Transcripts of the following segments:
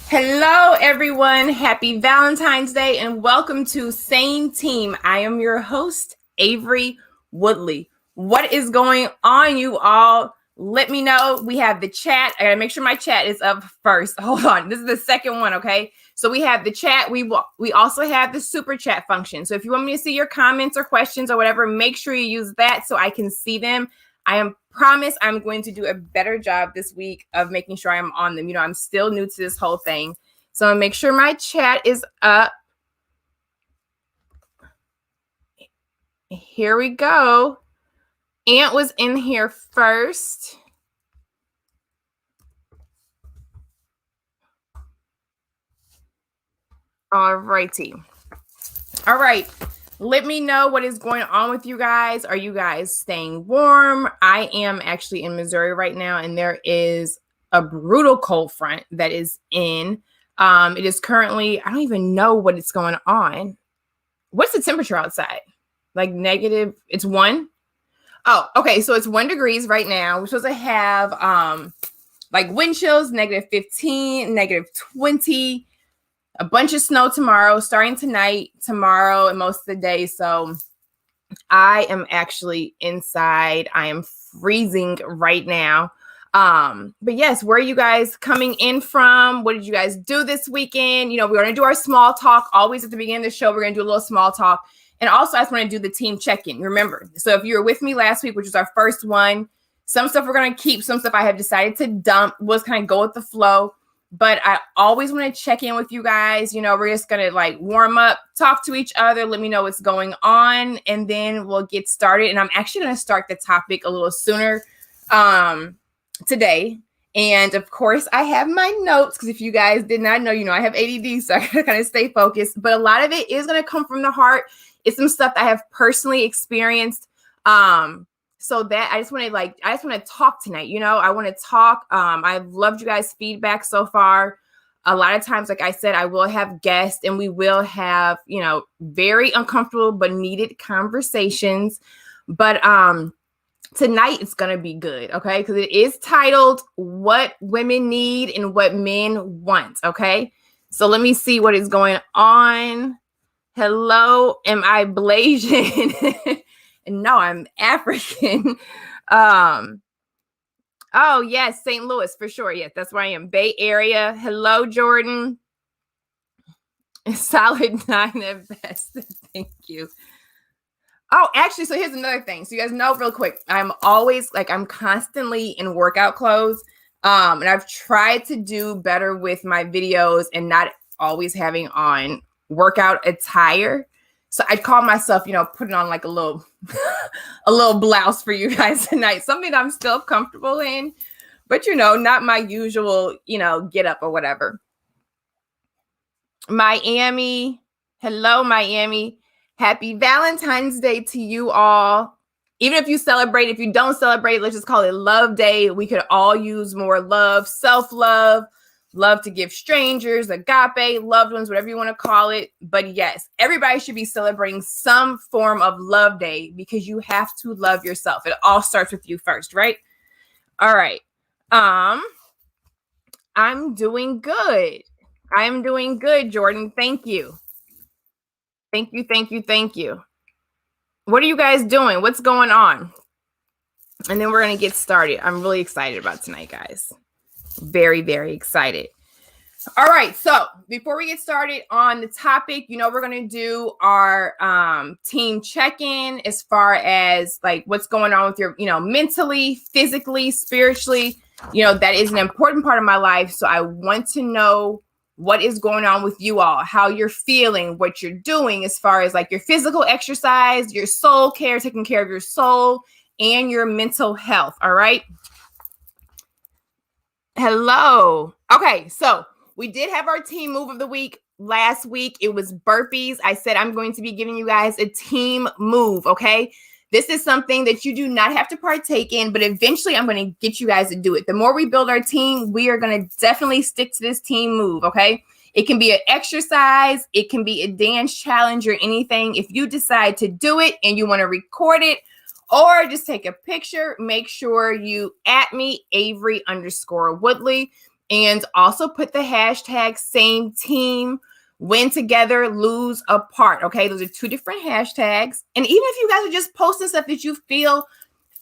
Hello, everyone. Happy Valentine's Day and welcome to Same Team. I am your host, Avery Woodley. What is going on, you all? Let me know. We have the chat. I gotta make sure my chat is up first. Hold on. This is the second one, okay? So we have the chat. We also have the super chat function. So if you want me to see your comments or questions or whatever, make sure you use that so I can see them. Promise I'm going to do a better job this week of making sure I'm on them. I'm still new to this whole thing. So make sure my chat is up. Here we go. Ant was in here first. All righty. All right. Let me know what is going on with you guys. Are you guys staying warm? I am actually in Missouri right now, and there is a brutal cold front that is in. It is currently, I don't even know what it's going on. What's the temperature outside? Like negative, it's 1? Oh, okay. So it's 1 degrees right now. We're supposed to have like wind chills, -15, -20. A bunch of snow tomorrow, starting tonight, tomorrow, and most of the day. So I am actually inside. I am freezing right now. But yes, where are you guys coming in from? What did you guys do this weekend? We're going to do our small talk. Always at the beginning of the show, we're going to do a little small talk. And also, I just want to do the team check-in. Remember, so if you were with me last week, which was our first one, some stuff we're going to keep, some stuff I have decided to dump. We'll just kind of go with the flow. But I always want to check in with you guys. We're just going to warm up, talk to each other, let me know what's going on, and then we'll get started. And I'm actually going to start the topic a little sooner today. And of course, I have my notes because if you guys did not know, I have ADD, so I gotta kind of stay focused. But a lot of it is going to come from the heart. It's some stuff I have personally experienced. So that I just want to talk tonight. I want to talk. I've loved you guys' feedback so far. A lot of times, like I said, I will have guests and we will have, very uncomfortable but needed conversations. But tonight it's going to be good. Okay. Because it is titled What Women Need and What Men Want. Okay. So let me see what is going on. Hello. Am I Blasian? No, I'm African. Oh, yes, St. Louis for sure. Yes, that's where I am. Bay Area. Hello, Jordan. Solid 9 at best. Thank you. Oh, actually, so here's another thing. So you guys know real quick, I'm constantly in workout clothes. And I've tried to do better with my videos and not always having on workout attire. So I'd call myself, putting on like a little blouse for you guys tonight, something I'm still comfortable in, but not my usual, get up or whatever. Miami. Hello, Miami. Happy Valentine's Day to you all. Even if you celebrate, if you don't celebrate, let's just call it Love Day. We could all use more love, self-love. Love to give strangers, agape, loved ones, whatever you want to call it. But yes, everybody should be celebrating some form of love day because you have to love yourself. It all starts with you first, right? All right. I'm doing good. I'm doing good, Jordan. Thank you. Thank you, thank you, thank you. What are you guys doing? What's going on? And then we're going to get started. I'm really excited about tonight, guys. Very, very excited. All right. So before we get started on the topic, we're going to do our team check-in as far as what's going on with your, mentally, physically, spiritually. That is an important part of my life. So I want to know what is going on with you all, how you're feeling, what you're doing as far as your physical exercise, your soul care, taking care of your soul and your mental health. All right. Hello. Okay, so we did have our team move of the week last week. It was burpees. I said I'm going to be giving you guys a team move, okay? This is something that you do not have to partake in, but eventually I'm going to get you guys to do it. The more we build our team, we are going to definitely stick to this team move, okay? It can be an exercise. It can be a dance challenge or anything. If you decide to do it and you want to record it, or just take a picture, make sure you @ me, Avery_Woodley. And also put the hashtag same team, win together, lose apart. Okay, those are two different hashtags. And even if you guys are just posting stuff that you feel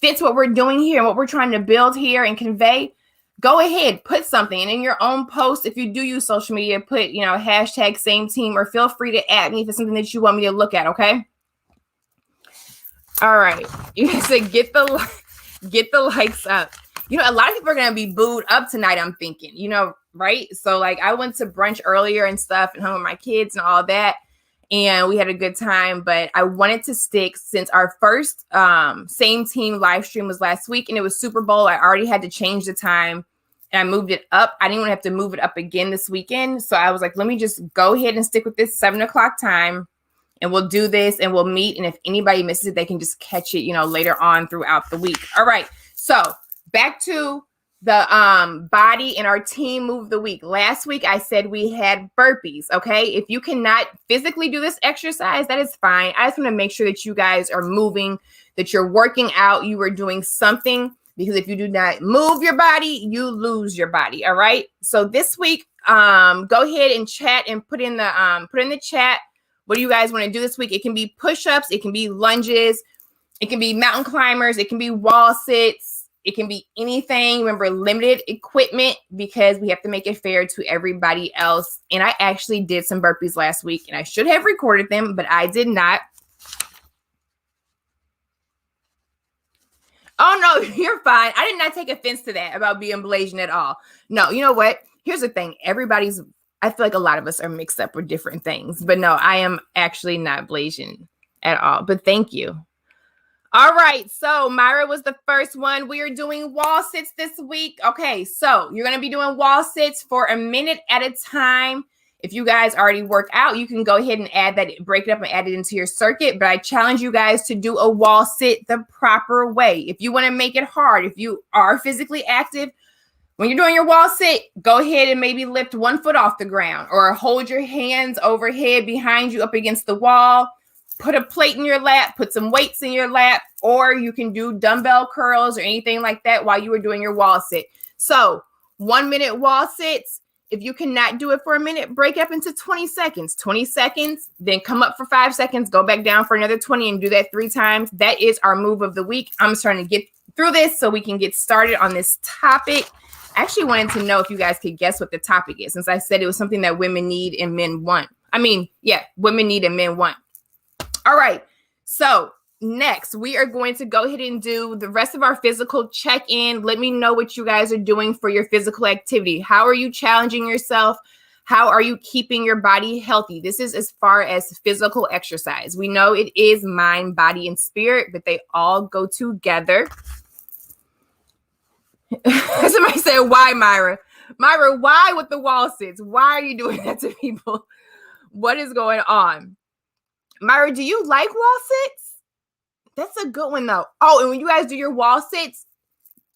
fits what we're doing here and what we're trying to build here and convey, go ahead, put something. And in your own post, if you do use social media, put, hashtag same team, or feel free to add me if it's something that you want me to look at. Okay. All right. You guys say get the likes up. A lot of people are going to be booed up tonight, I'm thinking, right? So like I went to brunch earlier and stuff and home with my kids and all that. And we had a good time, but I wanted to stick since our first same team live stream was last week and it was Super Bowl. I already had to change the time and I moved it up. I didn't want to have to move it up again this weekend. So I was like, let me just go ahead and stick with this 7:00 time and we'll do this and we'll meet. And if anybody misses it, they can just catch it, later on throughout the week. All right. So back to the body and our team move of the week. Last week, I said we had burpees, okay? If you cannot physically do this exercise, that is fine. I just want to make sure that you guys are moving, that you're working out, you are doing something, because if you do not move your body, you lose your body, all right? So this week, go ahead and chat and put in the chat, what do you guys want to do this week? It can be push-ups, it can be lunges, it can be mountain climbers, it can be wall sits, it can be anything. Remember, limited equipment because we have to make it fair to everybody else. And I actually did some burpees last week and I should have recorded them, but I did not. Oh, no, you're fine. I did not take offense to that about being Blasian at all. No, you know what? Here's the thing. I feel like a lot of us are mixed up with different things. But no, I am actually not Blasian at all. But thank you. All right, so Myra was the first one. We are doing wall sits this week. Okay, so you're going to be doing wall sits for a minute at a time. If you guys already work out, you can go ahead and break it up and add it into your circuit. But I challenge you guys to do a wall sit the proper way. If you want to make it hard, if you are physically active, when you're doing your wall sit, go ahead and maybe lift 1 foot off the ground or hold your hands overhead behind you up against the wall. Put a plate in your lap, put some weights in your lap, or you can do dumbbell curls or anything like that while you are doing your wall sit. So 1 minute wall sits. If you cannot do it for a minute, break up into 20 seconds. 20 seconds, then come up for 5 seconds, go back down for another 20 and do that 3 times. That is our move of the week. I'm starting to get through this so we can get started on this topic. I actually wanted to know if you guys could guess what the topic is, since I said it was something that women need and men want. Women need and men want. All right, so next we are going to go ahead and do the rest of our physical check-in. Let me know what you guys are doing for your physical activity. How are you challenging yourself? How are you keeping your body healthy? This is as far as physical exercise. We know it is mind, body, and spirit, but they all go together. Somebody said, why, Myra? Myra, why with the wall sits? Why are you doing that to people? What is going on? Myra, do you like wall sits? That's a good one, though. Oh, and when you guys do your wall sits,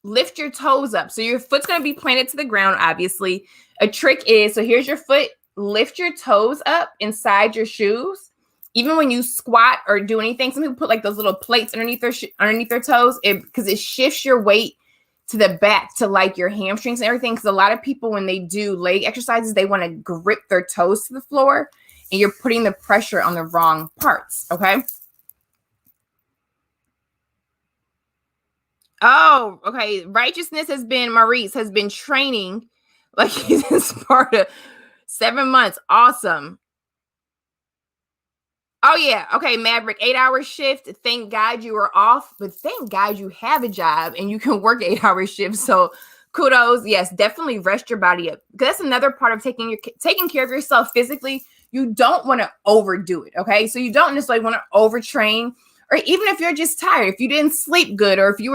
lift your toes up. So your foot's going to be planted to the ground, obviously. A trick is, so here's your foot. Lift your toes up inside your shoes. Even when you squat or do anything, some people put like those little plates underneath their toes because it shifts your weight to the back to like your hamstrings and everything. Because a lot of people, when they do leg exercises, they want to grip their toes to the floor. And you're putting the pressure on the wrong parts, okay? Oh, okay. Maurice has been training like he's in Sparta 7 months. Awesome. Oh, yeah. Okay, Maverick, 8-hour shift. Thank God you were off, but thank God you have a job and you can work 8-hour shifts. So kudos. Yes, definitely rest your body up. That's another part of taking care of yourself physically. You don't want to overdo it, okay? So you don't necessarily want to overtrain, or even if you're just tired, if you didn't sleep good, or if you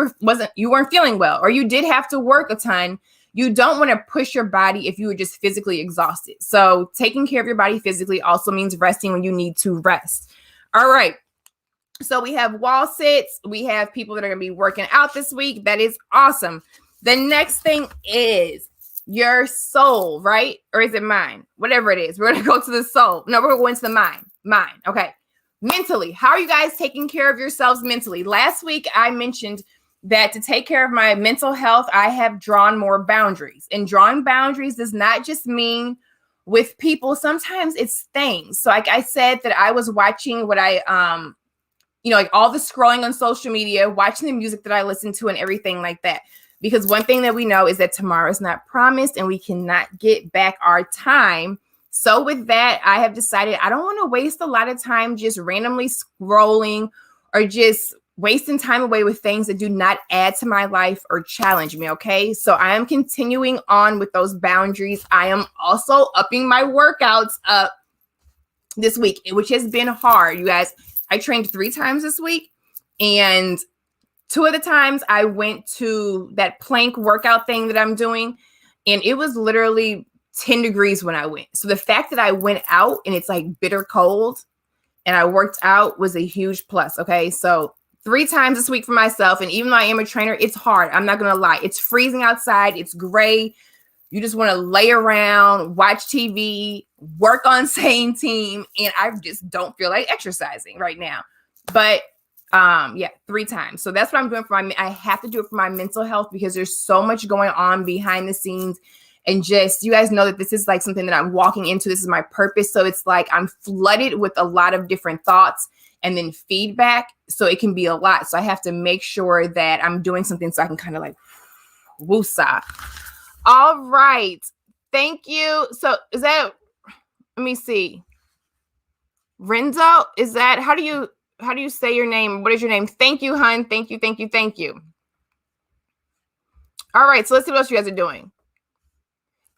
weren't feeling well, or you did have to work a ton, you don't want to push your body if you were just physically exhausted. So taking care of your body physically also means resting when you need to rest. All right. So we have wall sits. We have people that are going to be working out this week. That is awesome. The next thing is your soul, right? Or is it mind? Whatever it is. We're going to go to the soul. No, we're going to go into the mind. Mind. Okay. Mentally. How are you guys taking care of yourselves mentally? Last week, I mentioned that to take care of my mental health, I have drawn more boundaries. And drawing boundaries does not just mean with people. Sometimes it's things. So like I said that I was watching what I, like all the scrolling on social media, watching the music that I listen to and everything like that. Because one thing that we know is that tomorrow is not promised and we cannot get back our time. So with that, I have decided I don't want to waste a lot of time just randomly scrolling or just wasting time away with things that do not add to my life or challenge me. Okay. So I am continuing on with those boundaries. I am also upping my workouts up this week, which has been hard. You guys, I trained 3 times this week, and 2 of the times I went to that plank workout thing that I'm doing, and it was literally 10 degrees when I went. So the fact that I went out and it's like bitter cold and I worked out was a huge plus. Okay. So 3 times this week for myself. And even though I am a trainer, it's hard. I'm not going to lie. It's freezing outside. It's gray. You just want to lay around, watch TV, work on same team. And I just don't feel like exercising right now. But 3 times. So that's what I'm doing I have to do it for my mental health because there's so much going on behind the scenes. And just, you guys know that this is like something that I'm walking into. This is my purpose. So it's like I'm flooded with a lot of different thoughts and then feedback. So it can be a lot. So I have to make sure that I'm doing something so I can kind of like woosah. All right. Thank you. So is that, let me see. Renzo, is that, how do you say your name? What is your name? Thank you, hun. Thank you. Thank you. Thank you. All right. So let's see what else you guys are doing.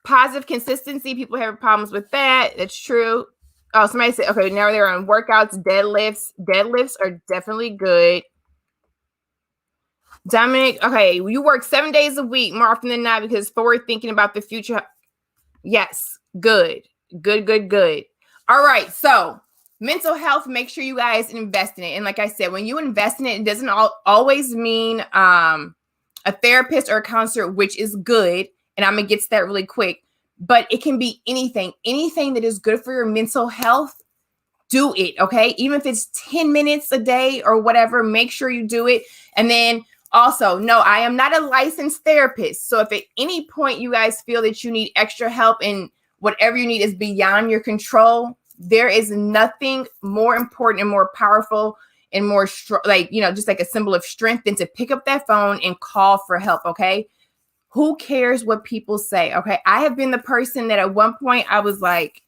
Positive consistency. People have problems with that. That's true. Oh, somebody said, okay, now they're on workouts, deadlifts. Deadlifts are definitely good. Dominic, okay, you work 7 days a week more often than not because forward thinking about the future. Yes, good. Good. All right, so mental health, make sure you guys invest in it. And like I said, when you invest in it, it doesn't always mean a therapist or a counselor, which is good. And I'm going to get to that really quick. But it can be anything that is good for your mental health. Do it, okay? Even if it's 10 minutes a day or whatever, make sure you do it. And then also, no, I am not a licensed therapist. So if at any point you guys feel that you need extra help and whatever you need is beyond your control, there is nothing more important and more powerful and more just like a symbol of strength than to pick up that phone and call for help, okay? Who cares what people say? Okay. I have been the person that at one point I was like,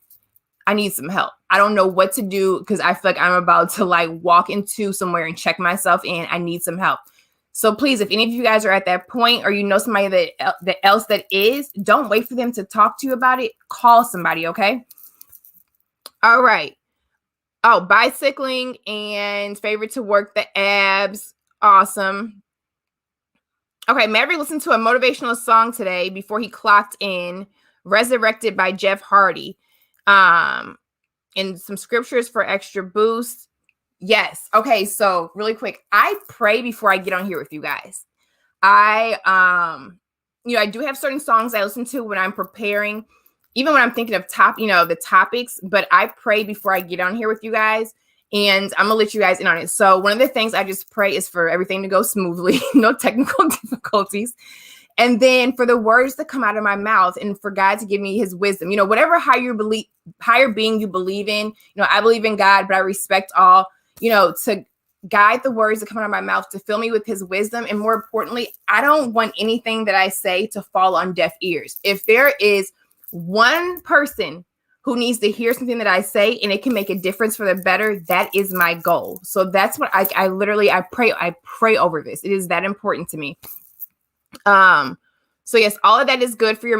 I need some help. I don't know what to do because I feel like I'm about to like walk into somewhere and check myself in. I need some help. So please, if any of you guys are at that point or you know somebody that else that is, don't wait for them to talk to you about it. Call somebody. Okay. All right. Oh, bicycling and favorite to work the abs. Awesome. Okay, Maverick listened to a motivational song today before he clocked in, Resurrected by Jeff Hardy. And some scriptures for extra boost. Yes. Okay, so really quick, I pray before I get on here with you guys. I do have certain songs I listen to when I'm preparing, even when I'm thinking of the topics, but I pray before I get on here with you guys. And I'm going to let you guys in on it. So one of the things I just pray is for everything to go smoothly, no technical difficulties. And then for the words to come out of my mouth and for God to give me his wisdom, whatever higher being you believe in, I believe in God, but I respect all, to guide the words that come out of my mouth to fill me with his wisdom. And more importantly, I don't want anything that I say to fall on deaf ears. If there is one person who needs to hear something that I say and it can make a difference for the better, that is my goal. So that's what I pray over this. It is that important to me. So yes, all of that is good for your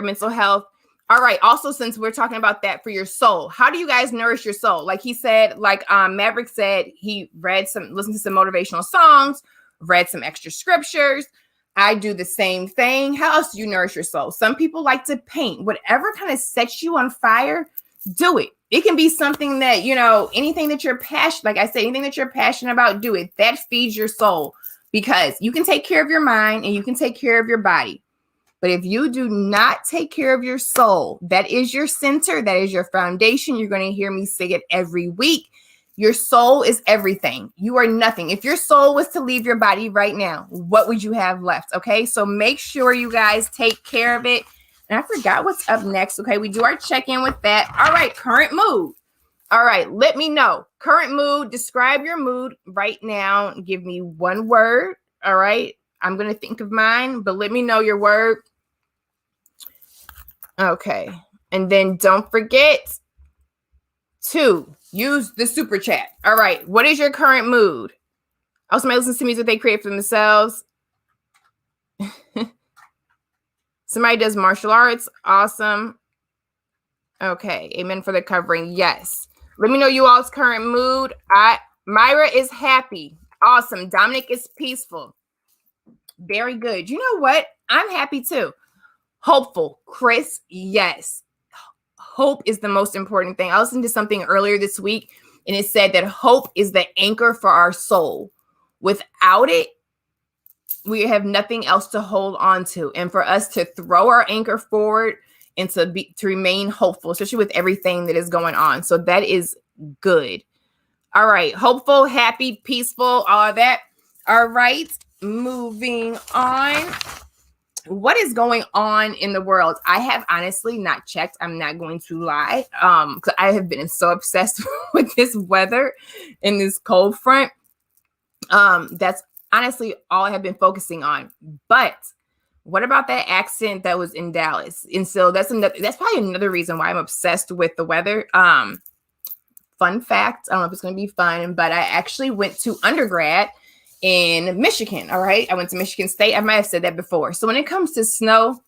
mental health. All right. Also, since we're talking about that, for your soul, how do you guys nourish your soul? Like he said, Maverick said, he listened to some motivational songs, read some extra scriptures. I do the same thing. How else do you nourish your soul? Some people like to paint. Whatever kind of sets you on fire, do it. It can be something that, anything that you're passionate, like I said, anything that you're passionate about, do it. That feeds your soul because you can take care of your mind and you can take care of your body. But if you do not take care of your soul, that is your center, that is your foundation. You're going to hear me say it every week. Your soul is everything. You are nothing. If your soul was to leave your body right now, what would you have left? Okay, so make sure you guys take care of it. And I forgot what's up next. Okay, we do our check-in with that. All right, current mood. All right, let me know. Current mood, describe your mood right now. Give me one word. All right, I'm going to think of mine, but let me know your word. Okay, and then don't forget to use the super chat. All right, what is your current mood? Oh, somebody listens to music they create for themselves. Somebody does martial arts. Awesome. Okay, amen for the covering. Yes. Let me know you all's current mood. Myra is happy. Awesome. Dominic is peaceful. Very good. You know what? I'm happy too. Hopeful. Chris, yes. Hope is the most important thing. I listened to something earlier this week, and it said that hope is the anchor for our soul. Without it, we have nothing else to hold on to. And for us to throw our anchor forward and to remain hopeful, especially with everything that is going on. So that is good. All right. Hopeful, happy, peaceful, all of that. All right. Moving on. What is going on in the world? I have honestly not checked. I'm not going to lie. Because I have been so obsessed with this weather and this cold front. That's honestly all I have been focusing on. But what about that accident that was in Dallas? And so that's probably another reason why I'm obsessed with the weather. Fun fact, I don't know if it's going to be fun, but I actually went to undergrad in Michigan. All right. I went to Michigan State. I might have said that before. So when it comes to snow,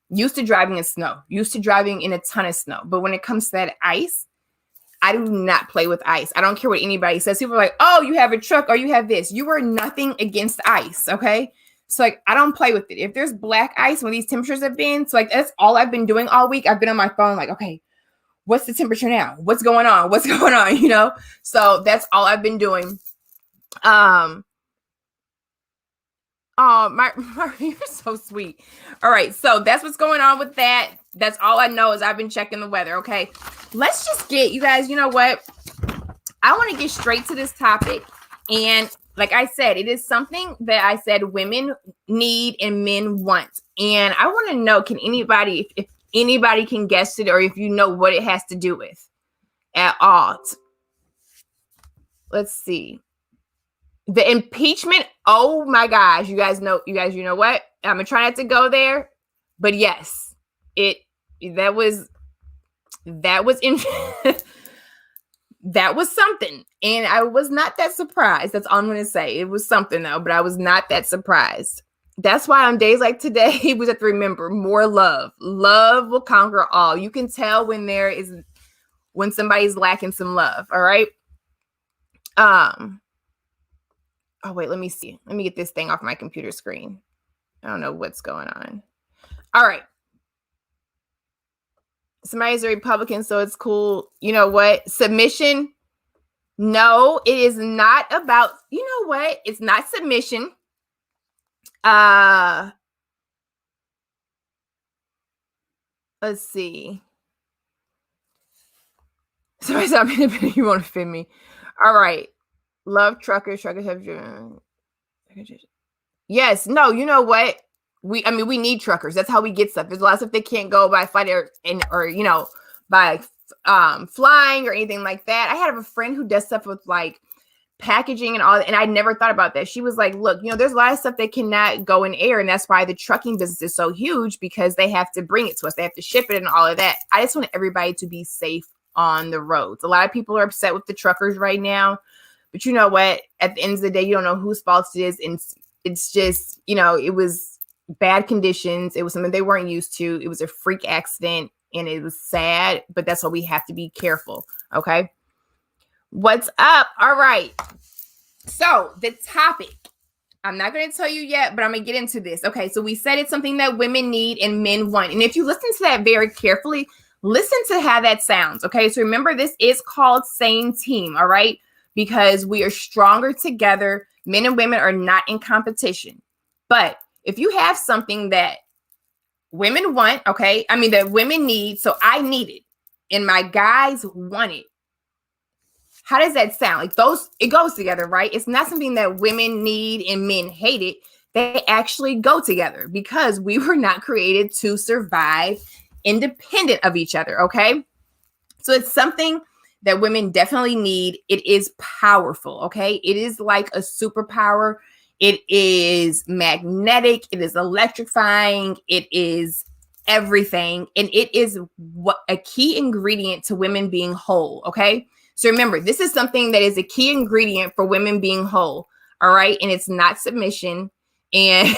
used to driving in snow, used to driving in a ton of snow. But when it comes to that ice, I do not play with ice. I don't care what anybody says. People are like, oh, you have a truck or you have this. You are nothing against ice. Okay. So like, I don't play with it. If there's black ice when these temperatures have been, so like, that's all I've been doing all week. I've been on my phone like, okay, what's the temperature now? What's going on? What's going on? You know? So that's all I've been doing. Oh, my, you're so sweet. All right. So that's what's going on with that. That's all I know is I've been checking the weather. Okay. Let's just get, you guys, you know what? I want to get straight to this topic. And like I said, it is something that I said women need and men want. And I want to know, can anybody, if anybody can guess it, or if you know what it has to do with at all. Let's see. The impeachment. Oh my gosh. You guys know what? I'm going to try not to go there. But yes, that was in that was something. And I was not that surprised. That's all I'm going to say. It was something though, but I was not that surprised. That's why on days like today, we have to remember more love. Love will conquer all. You can tell when somebody's lacking some love. All right. Oh, wait, let me see. Let me get this thing off my computer screen. I don't know what's going on. All right. Somebody's a Republican, so it's cool. You know what? Submission. No, it is not about, you know what? It's not submission. Let's see. Somebody's not being you won't offend me. All right. Love truckers. Truckers have driven. Yes. No, you know what? We need truckers. That's how we get stuff. There's a lot of stuff they can't go by flight or by flying or anything like that. I had a friend who does stuff with like packaging and all that, and I never thought about that. She was like, look, there's a lot of stuff that cannot go in air, and that's why the trucking business is so huge, because they have to bring it to us. They have to ship it and all of that. I just want everybody to be safe on the roads. A lot of people are upset with the truckers right now, but you know what? At the end of the day, you don't know whose fault it is, and it's just, it was bad conditions. It was something they weren't used to. It was a freak accident, and it was sad, but that's why we have to be careful. Okay. What's up? All right. So the topic, I'm not going to tell you yet, but I'm going to get into this. Okay. So we said it's something that women need and men want. And if you listen to that very carefully, listen to how that sounds. Okay. So remember, this is called Same Team. All right. Because we are stronger together. Men and women are not in competition. But if you have something that women want, okay, that women need, so I need it, and my guys want it, How does that sound? Like those, it goes together, right? It's not something that women need and men hate it. They actually go together because we were not created to survive independent of each other, okay? So it's something that women definitely need. It is powerful, okay? It is like a superpower. It is magnetic. It is electrifying. It is everything. And it is what a key ingredient to women being whole, okay? So remember, this is something that is a key ingredient for women being whole, all right? And it's not submission. And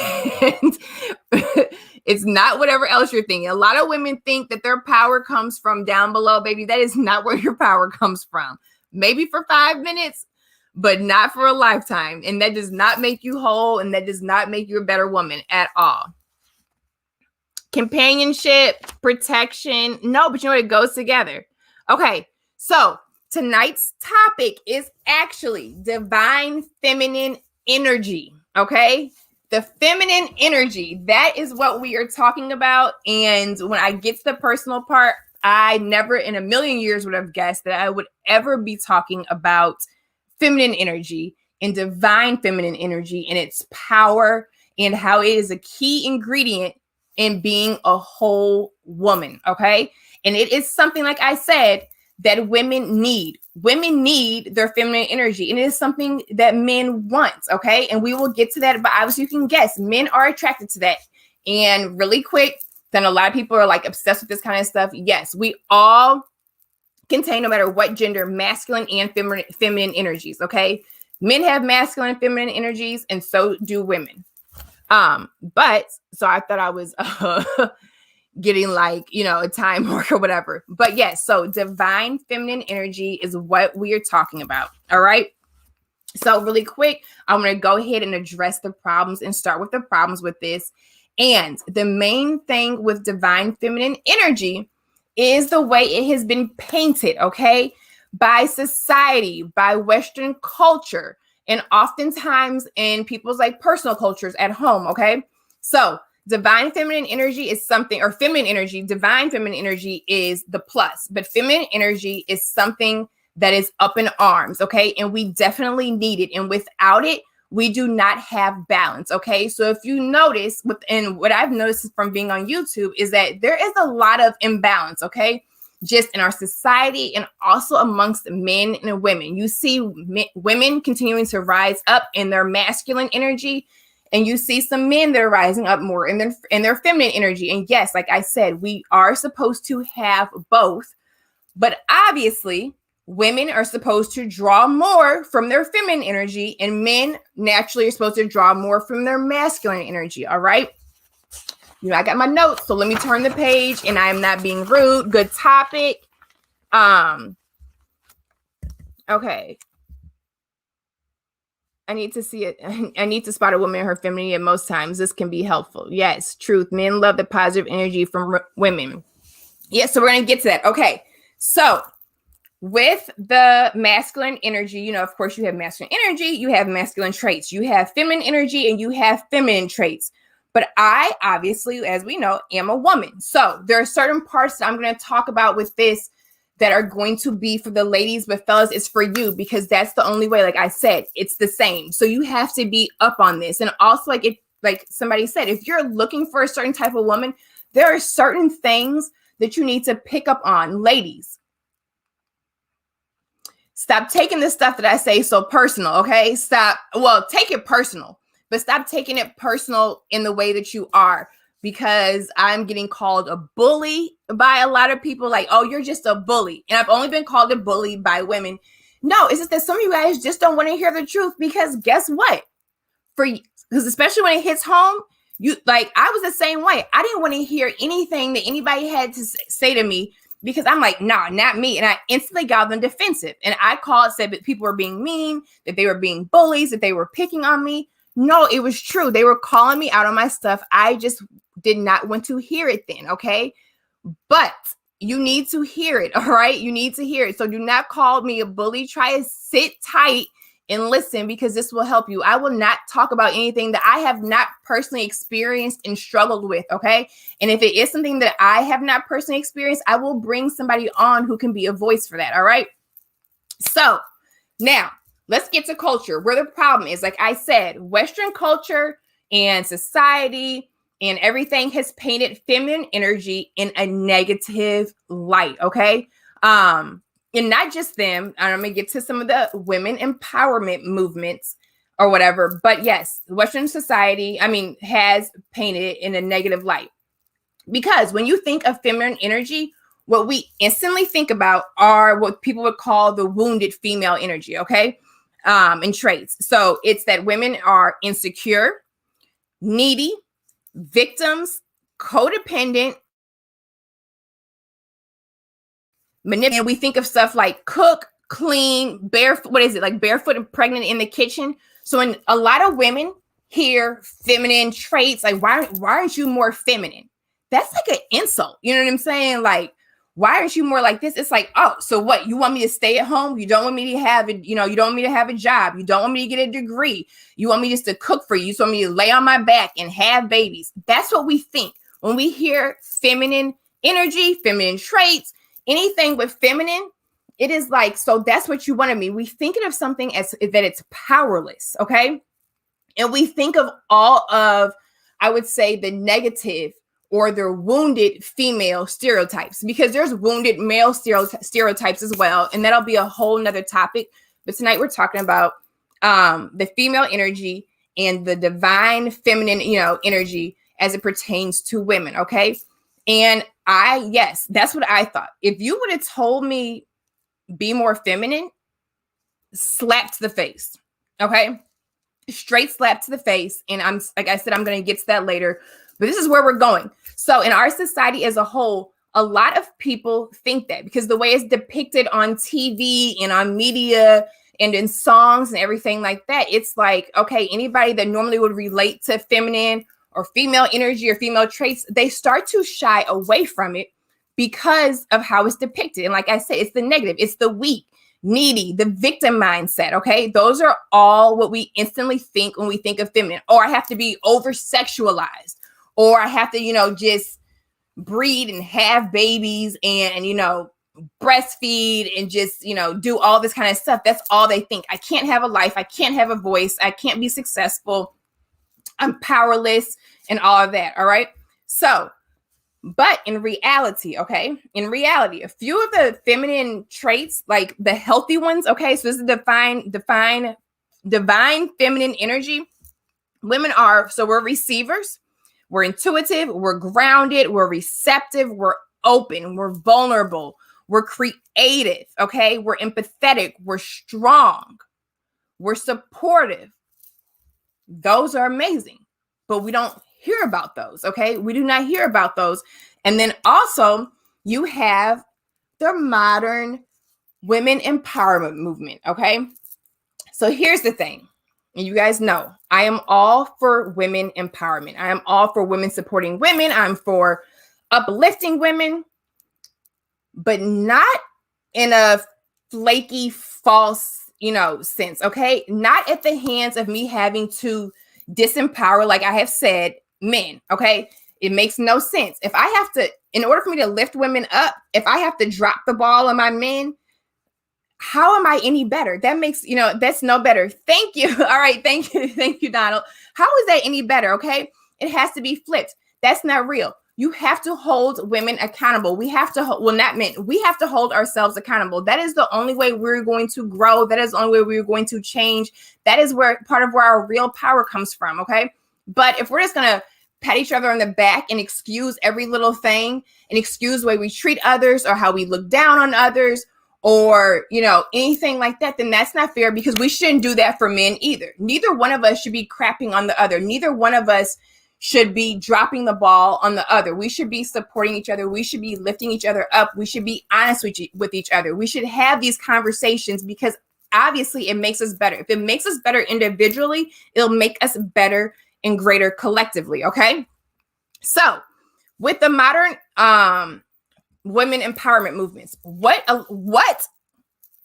it's not whatever else you're thinking. A lot of women think that their power comes from down below, baby. That is not where your power comes from. Maybe for 5 minutes, but not for a lifetime. And that does not make you whole, and that does not make you a better woman at all. Companionship, protection. No, but you know what? It goes together. Okay, so tonight's topic is actually divine feminine energy, okay? The feminine energy, that is what we are talking about. And when I get to the personal part, I never in a million years would have guessed that I would ever be talking about feminine energy and divine feminine energy and its power and how it is a key ingredient in being a whole woman, okay? And it is something, like I said, that women need. Women need their feminine energy, and it is something that men want, okay? And we will get to that, but obviously you can guess, men are attracted to that. And really quick, then a lot of people are like obsessed with this kind of stuff. Yes, we all contain, no matter what gender, masculine and feminine energies, okay? Men have masculine and feminine energies, and so do women. But so I thought I was getting like, you know, a time mark or whatever. But yes, so divine feminine energy is what we are talking about. All right. So really quick, I'm going to go ahead and address the problems and start with the problems with this. And the main thing with divine feminine energy is the way it has been painted, okay, by society, by Western culture, and oftentimes in people's like personal cultures at home, okay? So divine feminine energy is something, or feminine energy, divine feminine energy is the plus, but feminine energy is something that is up in arms, okay? And we definitely need it. And without it, we do not have balance, okay? So if you notice, within what I've noticed from being on YouTube is that there is a lot of imbalance, okay? Just in our society and also amongst men and women. You see women continuing to rise up in their masculine energy, and you see some men that are rising up more in their feminine energy. And yes, like I said, we are supposed to have both, but obviously women are supposed to draw more from their feminine energy, and men naturally are supposed to draw more from their masculine energy. All right. You know, I got my notes, so let me turn the page, and I am not being rude. Good topic. Okay. I need to see it. I need to spot a woman in her femininity, and most times this can be helpful. Yes, truth. Men love the positive energy from women. Yes, so we're going to get to that. Okay. So with the masculine energy, you know, of course, you have masculine energy, you have masculine traits, you have feminine energy, and you have feminine traits. But I obviously, as we know, am a woman. So there are certain parts that I'm going to talk about with this that are going to be for the ladies, but fellas, it's for you, because that's the only way. Like I said, it's the same. So you have to be up on this. And also, like, if, like somebody said, if you're looking for a certain type of woman, there are certain things that you need to pick up on. Ladies, stop taking the stuff that I say so personal, okay? Stop. Well, take it personal, but stop taking it personal in the way that you are, because I'm getting called a bully by a lot of people. Like, oh, you're just a bully. And I've only been called a bully by women. No, it's just that some of you guys just don't want to hear the truth, because guess what? Because especially when it hits home, you like, I was the same way. I didn't want to hear anything that anybody had to say to me, because I'm like, nah, not me. And I instantly got them defensive. And I said that people were being mean, that they were being bullies, that they were picking on me. No, it was true. They were calling me out on my stuff. I just did not want to hear it then, okay? But you need to hear it, all right? You need to hear it. So do not call me a bully. Try to sit tight and listen, because this will help you. I will not talk about anything that I have not personally experienced and struggled with, okay? And if it is something that I have not personally experienced, I will bring somebody on who can be a voice for that, all right? So Now, let's get to culture, where the problem is. Like I said, Western culture and society and everything has painted feminine energy in a negative light, okay? And not just them. I'm going to get to some of the women empowerment movements or whatever. But yes, Western society, has painted it in a negative light. Because when you think of feminine energy, what we instantly think about are what people would call the wounded female energy, okay? And traits. So it's that women are insecure, needy, victims, codependent, manipulative. And we think of stuff like cook, clean, barefoot, barefoot and pregnant in the kitchen. So when a lot of women hear feminine traits, like why aren't you more feminine? That's like an insult. You know what I'm saying? Like, why aren't you more like this? It's like, oh, so what? You want me to stay at home? You don't want me to have it, you don't want me to have a job. You don't want me to get a degree. You want me just to cook for you. You just want me to lay on my back and have babies. That's what we think. When we hear feminine energy, feminine traits, anything with feminine, it is like, so that's what you want of me. We think of something as that it's powerless, okay? And we think of all of, I would say, the negative or the wounded female stereotypes, because there's wounded male stereotypes as well. And that'll be a whole nother topic. But tonight we're talking about the female energy and the divine feminine, energy as it pertains to women, okay? And yes, that's what I thought. If you would have told me be more feminine, slap to the face, okay? Straight slap to the face. And I'm, like I said, I'm going to get to that later, but this is where we're going. So in our society as a whole, a lot of people think that because the way it's depicted on TV and on media and in songs and everything like that, it's like, okay, anybody that normally would relate to feminine or female energy or female traits, they start to shy away from it because of how it's depicted. And like I said, it's the negative, it's the weak, needy, the victim mindset, okay? Those are all what we instantly think when we think of feminine. Or I have to be over-sexualized, or I have to, just breed and have babies and, breastfeed and just, do all this kind of stuff. That's all they think. I can't have a life. I can't have a voice. I can't be successful. I'm powerless and all of that, all right? So, but in reality, okay, a few of the feminine traits, like the healthy ones, okay, so this is divine feminine energy. Women are, so we're receivers, we're intuitive, we're grounded, we're receptive, we're open, we're vulnerable, we're creative, okay, we're empathetic, we're strong, we're supportive. Those are amazing, but we don't hear about those, okay? We do not hear about those. And then also you have the modern women empowerment movement, okay? So here's the thing. And you guys know, I am all for women empowerment. I am all for women supporting women. I'm for uplifting women, but not in a flaky, false, sense, okay? Not at the hands of me having to disempower, like I have said, men, okay? It makes no sense. If I have to, in order for me to lift women up, if I have to drop the ball on my men, how am I any better? That makes, that's no better. Thank you. All right. Thank you. Thank you, Donald. How is that any better? Okay. It has to be flipped. That's not real. You have to hold women accountable. We have to, not men, we have to hold ourselves accountable. That is the only way we're going to grow. That is the only way we're going to change. That is where part of where our real power comes from. Okay. But if we're just going to pat each other on the back and excuse every little thing and excuse the way we treat others or how we look down on others or, anything like that, then that's not fair, because we shouldn't do that for men either. Neither one of us should be crapping on the other. Neither one of us should be dropping the ball on the other. We should be supporting each other. We should be lifting each other up. We should be honest with each other. We should have these conversations, because obviously it makes us better. If it makes us better individually, it'll make us better and greater collectively, okay? So with the modern women empowerment movements, what, let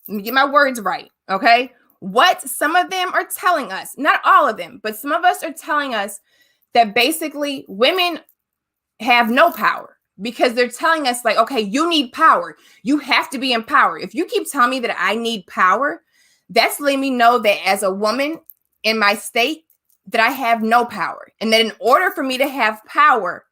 me get my words right, okay? What some of them are telling us, not all of them, but some of us are telling us that basically women have no power, because they're telling us like, okay, you need power. You have to be empowered. If you keep telling me that I need power, that's letting me know that as a woman in my state, that I have no power. And that in order for me to have power,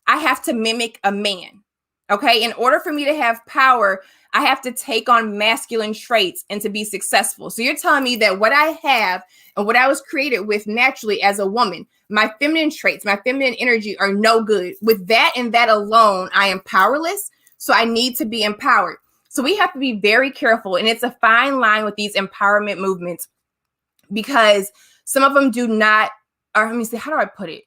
I have to mimic a man. Okay. In order for me to have power, I have to take on masculine traits and to be successful. So you're telling me that what I have and what I was created with naturally as a woman, my feminine traits, my feminine energy are no good. With that and that alone, I am powerless. So I need to be empowered. So we have to be very careful. And it's a fine line with these empowerment movements, because some of them do not, or let me see, how do I put it?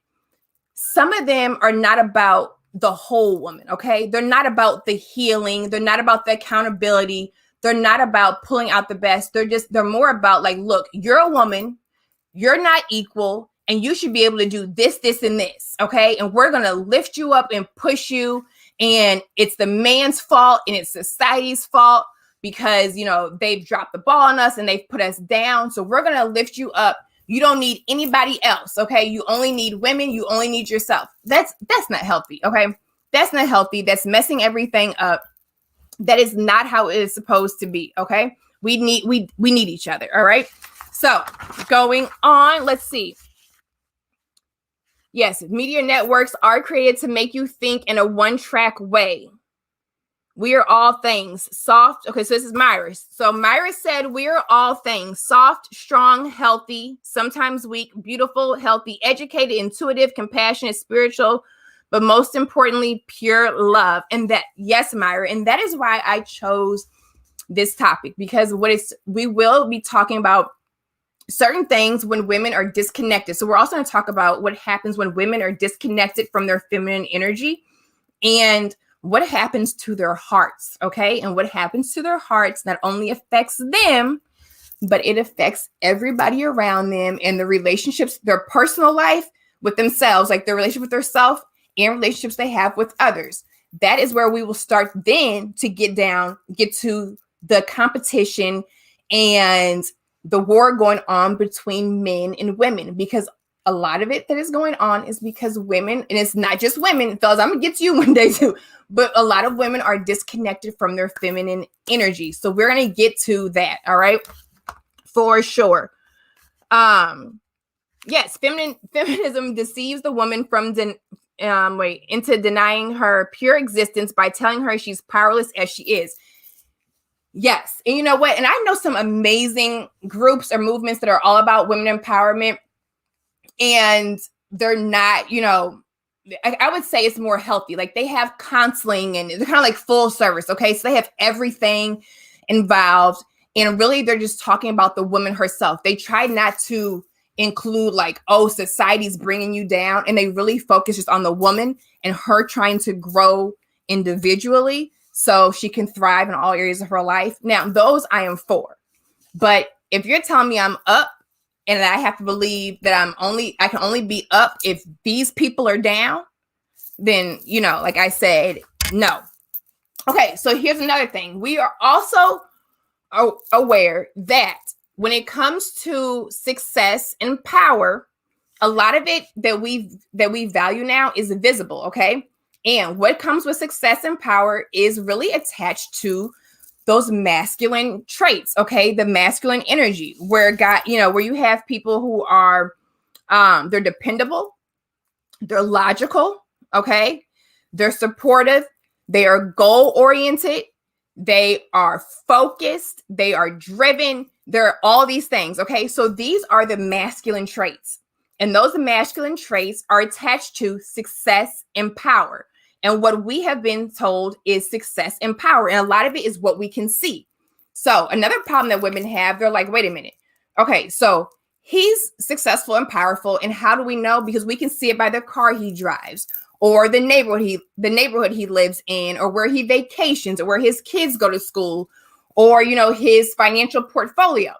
Some of them are not about the whole woman, okay? They're not about the healing. They're not about the accountability. They're not about pulling out the best. They're more about like, look, you're a woman, you're not equal, and you should be able to do this, this, and this, okay? And we're going to lift you up and push you. And it's the man's fault and it's society's fault because, you know, they've dropped the ball on us and they've put us down. So we're going to lift you up. You don't need anybody else, okay? You only need women. You only need yourself. That's not healthy, okay? That's not healthy. That's messing everything up. That is not how it is supposed to be, okay? We need each other, all right? So going on, let's see. Yes, media networks are created to make you think in a one-track way. We are all things soft. Okay, so this is Myra. So Myra said, we are all things soft, strong, healthy, sometimes weak, beautiful, healthy, educated, intuitive, compassionate, spiritual, but most importantly, pure love. And that, yes, Myra. And that is why I chose this topic, because we will be talking about certain things when women are disconnected. So we're also going to talk about what happens when women are disconnected from their feminine energy and what happens to their hearts, okay? And what happens to their hearts not only affects them, but it affects everybody around them and the relationships, their personal life with themselves, like their relationship with themselves and relationships they have with others. That is where we will start then to get to the competition and the war going on between men and women, because a lot of it that is going on is because women, and it's not just women, fellas, I'm gonna get to you one day too, but a lot of women are disconnected from their feminine energy. So we're gonna get to that, all right, for sure. Yes, feminism deceives the woman from into denying her pure existence by telling her she's powerless as she is. Yes. And you know what? And I know some amazing groups or movements that are all about women empowerment. And they're not, you know, I would say it's more healthy. Like they have counseling and they're kind of like full service. Okay. So they have everything involved. And really, they're just talking about the woman herself. They try not to include like, oh, society's bringing you down. And they really focus just on the woman and her trying to grow individually so she can thrive in all areas of her life. Now, those I am for. But if you're telling me I'm up and I have to believe that I can only be up if these people are down, then, you know, like I said, no. Okay, so here's another thing. We are also aware that when it comes to success and power, a lot of it that we value now is visible, okay? And what comes with success and power is really attached to those masculine traits, okay? The masculine energy, where you have people who are they're dependable, they're logical, okay? They're supportive, they are goal-oriented, they are focused, they are driven, they're all these things, okay? So these are the masculine traits. And those masculine traits are attached to success and power. And what we have been told is success and power. And a lot of it is what we can see. So another problem that women have, they're like, wait a minute. Okay, so he's successful and powerful. And how do we know? Because we can see it by the car he drives, or the neighborhood he lives in, or where he vacations, or where his kids go to school, or, you know, his financial portfolio.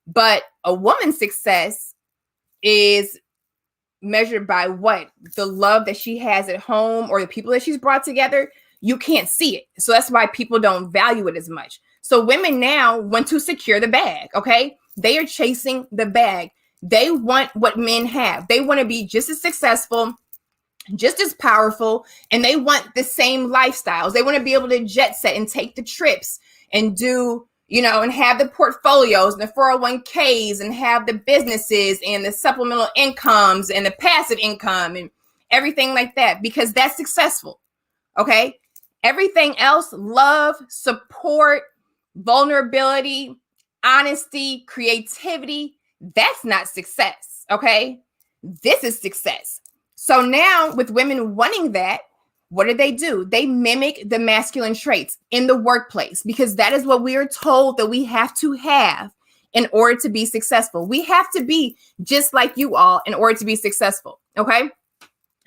But a woman's success is measured by what? The love that she has at home or the people that she's brought together. You can't see it. So that's why people don't value it as much. So women now want to secure the bag, okay? They are chasing the bag. They want what men have. They want to be just as successful, just as powerful, and they want the same lifestyles. They want to be able to jet set and take the trips and do, and have the portfolios and the 401ks and have the businesses and the supplemental incomes and the passive income and everything like that, because that's successful. Okay. Everything else, love, support, vulnerability, honesty, creativity, that's not success. Okay. This is success. So now with women wanting that, what do? They mimic the masculine traits in the workplace, because that is what we are told that we have to have in order to be successful. We have to be just like you all in order to be successful. Okay.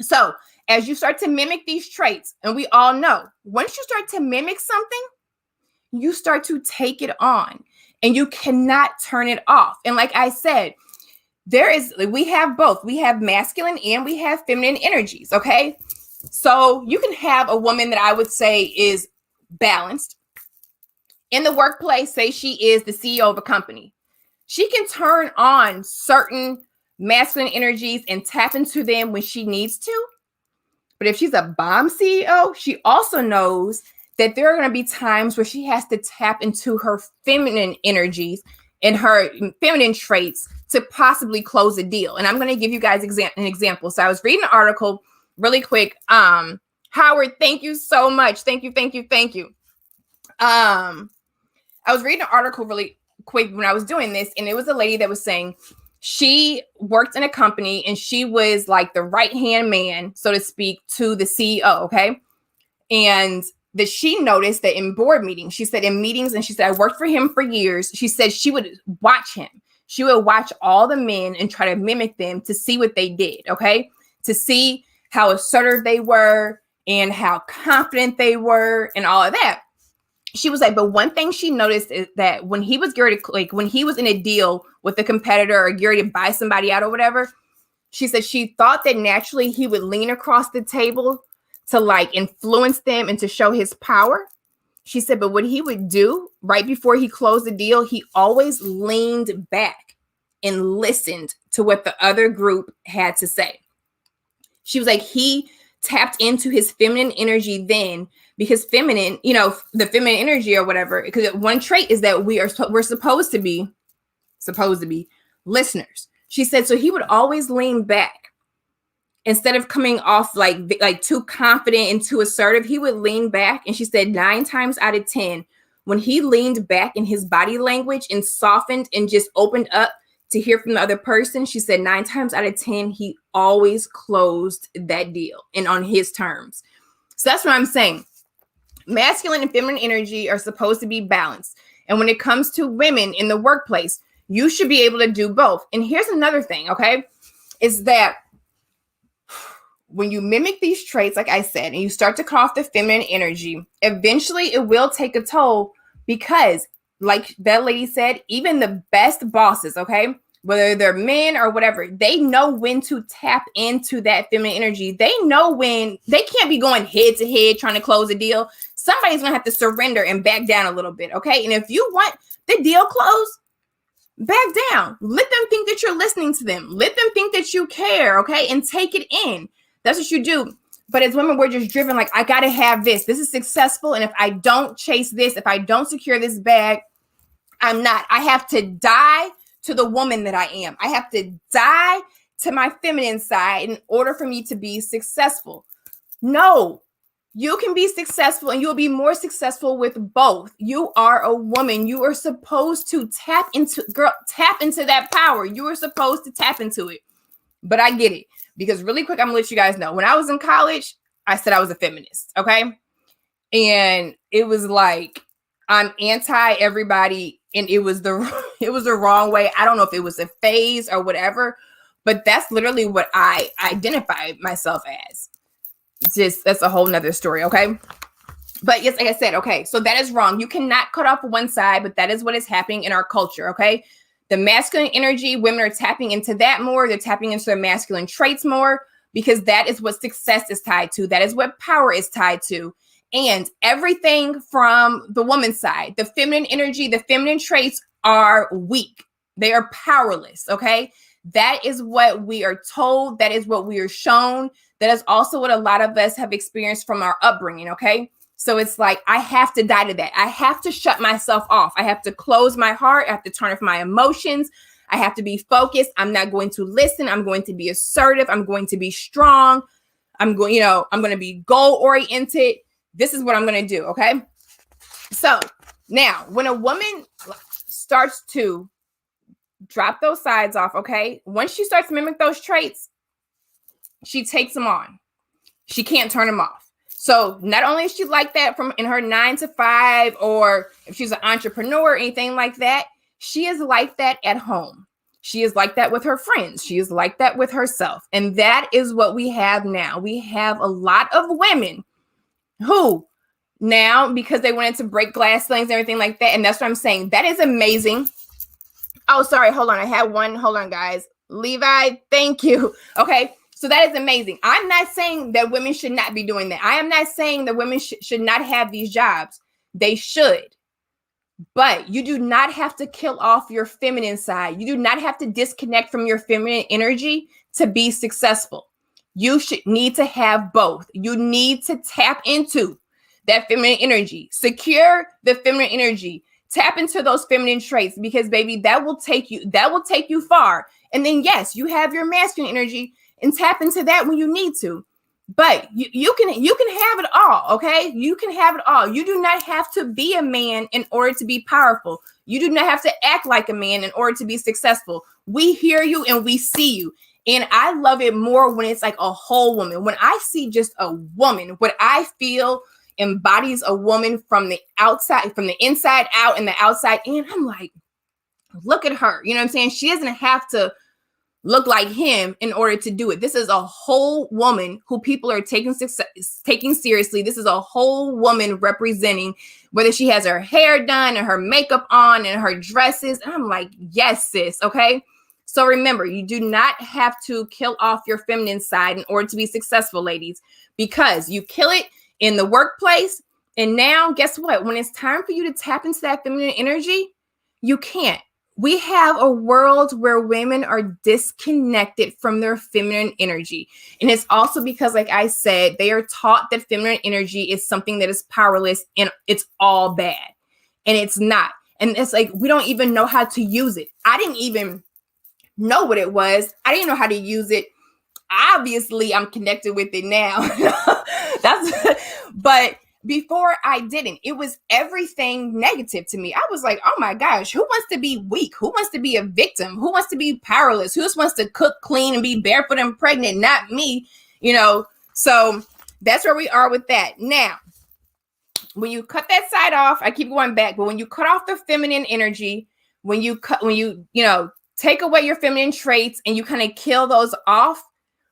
So as you start to mimic these traits, and we all know once you start to mimic something, you start to take it on and you cannot turn it off. And like I said, we have both. We have masculine and we have feminine energies. Okay. So you can have a woman that I would say is balanced in the workplace. Say she is the CEO of a company. She can turn on certain masculine energies and tap into them when she needs to. But if she's a bomb CEO, she also knows that there are going to be times where she has to tap into her feminine energies and her feminine traits to possibly close a deal. And I'm going to give you guys an example. So I was reading an article really quick. Howard, thank you so much. Thank you. I was reading an article really quick when I was doing this, and it was a lady that was saying she worked in a company and she was like the right-hand man, so to speak, to the CEO. Okay. And that she noticed that in board meetings, she said in meetings, and she said, I worked for him for years. She said she would watch him. She would watch all the men and try to mimic them to see what they did. Okay. To see how assertive they were and how confident they were and all of that. She was like, but one thing she noticed is that when he was when he was in a deal with a competitor or geared to buy somebody out or whatever, she said she thought that naturally he would lean across the table to like influence them and to show his power. She said, but what he would do right before he closed the deal, he always leaned back and listened to what the other group had to say. She was like, he tapped into his feminine energy then, because feminine, the feminine energy or whatever, because one trait is that we're supposed to be listeners. She said, so he would always lean back instead of coming off like too confident and too assertive. He would lean back. And she said 9 times out of 10, when he leaned back in his body language and softened and just opened up to hear from the other person, she said 9 times out of 10, he always closed that deal and on his terms. So that's what I'm saying. Masculine and feminine energy are supposed to be balanced. And when it comes to women in the workplace, you should be able to do both. And here's another thing, okay, is that when you mimic these traits, like I said, and you start to cut off the feminine energy, eventually it will take a toll, because like that lady said, even the best bosses, okay, whether they're men or whatever, they know when to tap into that feminine energy. They know when they can't be going head to head trying to close a deal. Somebody's going to have to surrender and back down a little bit, okay? And if you want the deal closed, back down. Let them think that you're listening to them. Let them think that you care, okay? And take it in. That's what you do. But as women, we're just driven like, I got to have this. This is successful. And if I don't chase this, if I don't secure this bag, I'm not. I have to die to the woman that I am. I have to die to my feminine side in order for me to be successful. No, you can be successful and you'll be more successful with both. You are a woman. You are supposed to tap into that power. You are supposed to tap into it. But I get it, because really quick, I'm gonna let you guys know. When I was in college, I said I was a feminist. Okay. And it was like, I'm anti everybody. And it was the wrong way. I don't know if it was a phase or whatever, but that's literally what I identified myself as. That's a whole nother story. Okay. But yes, like I said, okay, so that is wrong. You cannot cut off one side, but that is what is happening in our culture. Okay. The masculine energy, women are tapping into that more. They're tapping into their masculine traits more, because that is what success is tied to. That is what power is tied to. And everything from the woman's side, the feminine energy, the feminine traits are weak. They are powerless. Okay. That is what we are told. That is what we are shown. That is also what a lot of us have experienced from our upbringing. Okay. So it's like, I have to die to that. I have to shut myself off. I have to close my heart. I have to turn off my emotions. I have to be focused. I'm not going to listen. I'm going to be assertive. I'm going to be strong. I'm going to be goal oriented. This is what I'm going to do. Okay. So now when a woman starts to drop those sides off, okay, once she starts to mimic those traits, she takes them on. She can't turn them off. So not only is she like that from in her 9 to 5, or if she's an entrepreneur or anything like that, she is like that at home. She is like that with her friends. She is like that with herself. And that is what we have now. We have a lot of women who now, because they wanted to break glass ceilings and everything like that. And that's what I'm saying. That is amazing. Oh, sorry. Hold on. I had one. Hold on, guys. Levi, thank you. Okay. So that is amazing. I'm not saying that women should not be doing that. I am not saying that women should not have these jobs. They should. But you do not have to kill off your feminine side. You do not have to disconnect from your feminine energy to be successful. You should need to have both. You need to tap into that feminine energy. Secure the feminine energy. Tap into those feminine traits, because baby, that will take you far. And then yes, you have your masculine energy, and tap into that when you need to. But you can have it all, okay? You can have it all. You do not have to be a man in order to be powerful. You do not have to act like a man in order to be successful. We hear you and we see you. And I love it more when it's like a whole woman. When I see just a woman, what I feel embodies a woman from the outside, from the inside out and the outside in. I'm like, look at her. You know what I'm saying? She doesn't have to look like him in order to do it. This is a whole woman who people are taking seriously. This is a whole woman representing, whether she has her hair done and her makeup on and her dresses. And I'm like, yes, sis. Okay. So remember, you do not have to kill off your feminine side in order to be successful, ladies, because you kill it in the workplace. And now guess what? When it's time for you to tap into that feminine energy, you can't. We have a world where women are disconnected from their feminine energy. And it's also because, like I said, they are taught that feminine energy is something that is powerless and it's all bad. And it's not. And it's like, we don't even know how to use it. I didn't even know what it was. I didn't know how to use it. Obviously, I'm connected with it now. But before I didn't. It was everything negative to me. I was like, oh my gosh, who wants to be weak? Who wants to be a victim? Who wants to be powerless? Who just wants to cook, clean, and be barefoot and pregnant? Not me, So that's where we are with that. Now, when you cut that side off, I keep going back, but when you cut off the feminine energy, when you take away your feminine traits and you kind of kill those off,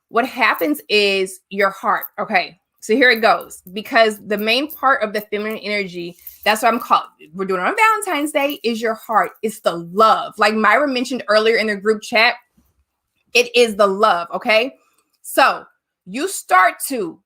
what happens is your heart. Okay. So here it goes, because the main part of the feminine energy, that's what we're doing on Valentine's Day, is your heart. It's the love. Like Myra mentioned earlier in the group chat, it is the love, okay? So you start to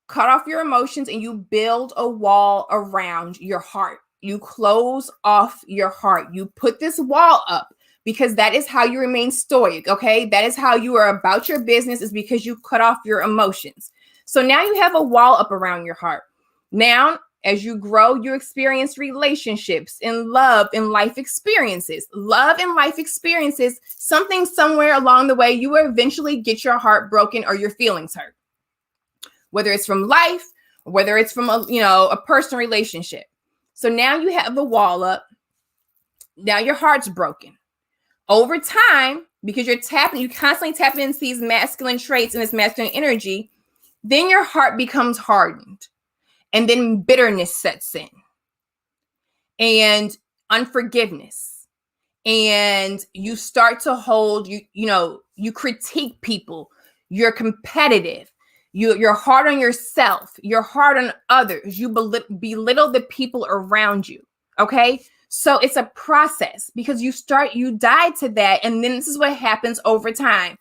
cut off your emotions and you build a wall around your heart. You close off your heart. You put this wall up because that is how you remain stoic, okay? That is how you are about your business, is because you cut off your emotions. So now you have a wall up around your heart. Now, as you grow, you experience relationships and love and life experiences. Love and life experiences, something somewhere along the way, you will eventually get your heart broken or your feelings hurt. Whether it's from life, or whether it's from a personal relationship. So now you have the wall up. Now your heart's broken. Over time, because you're constantly tapping into these masculine traits and this masculine energy, then your heart becomes hardened, and then bitterness sets in, and unforgiveness, and you start to hold, you critique people, you're competitive, you're hard on yourself, you're hard on others, you belittle the people around you, okay? So it's a process, because you die to that, and then this is what happens over time,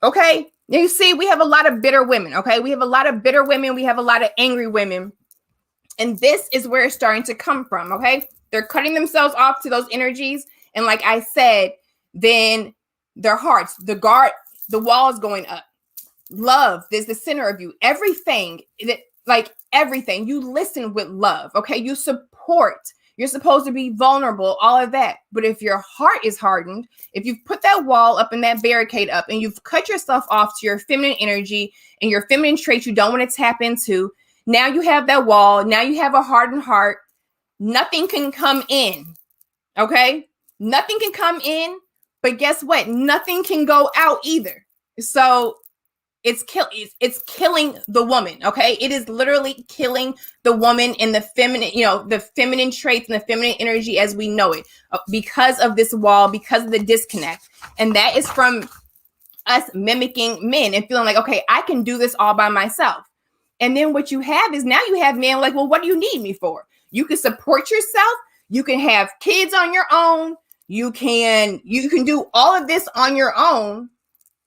okay? You see, we have a lot of bitter women, okay? We have a lot of bitter women. We have a lot of angry women. And this is where it's starting to come from, okay? They're cutting themselves off to those energies. And like I said, then their hearts, the wall is going up. Love is the center of you. Everything, like everything. You listen with love, okay? You support. You're supposed to be vulnerable, all of that. But if your heart is hardened, if you've put that wall up and that barricade up and you've cut yourself off to your feminine energy and your feminine traits you don't want to tap into, now you have that wall. Now you have a hardened heart. Nothing can come in, okay? Nothing can come in, but guess what? Nothing can go out either. So it's killing the woman, okay? It is literally killing the woman in the feminine, the feminine traits and the feminine energy as we know it, because of this wall, because of the disconnect. And that is from us mimicking men and feeling like, okay, I can do this all by myself. And then what you have is now you have men like, well, what do you need me for? You can support yourself. You can have kids on your own. You can do all of this on your own.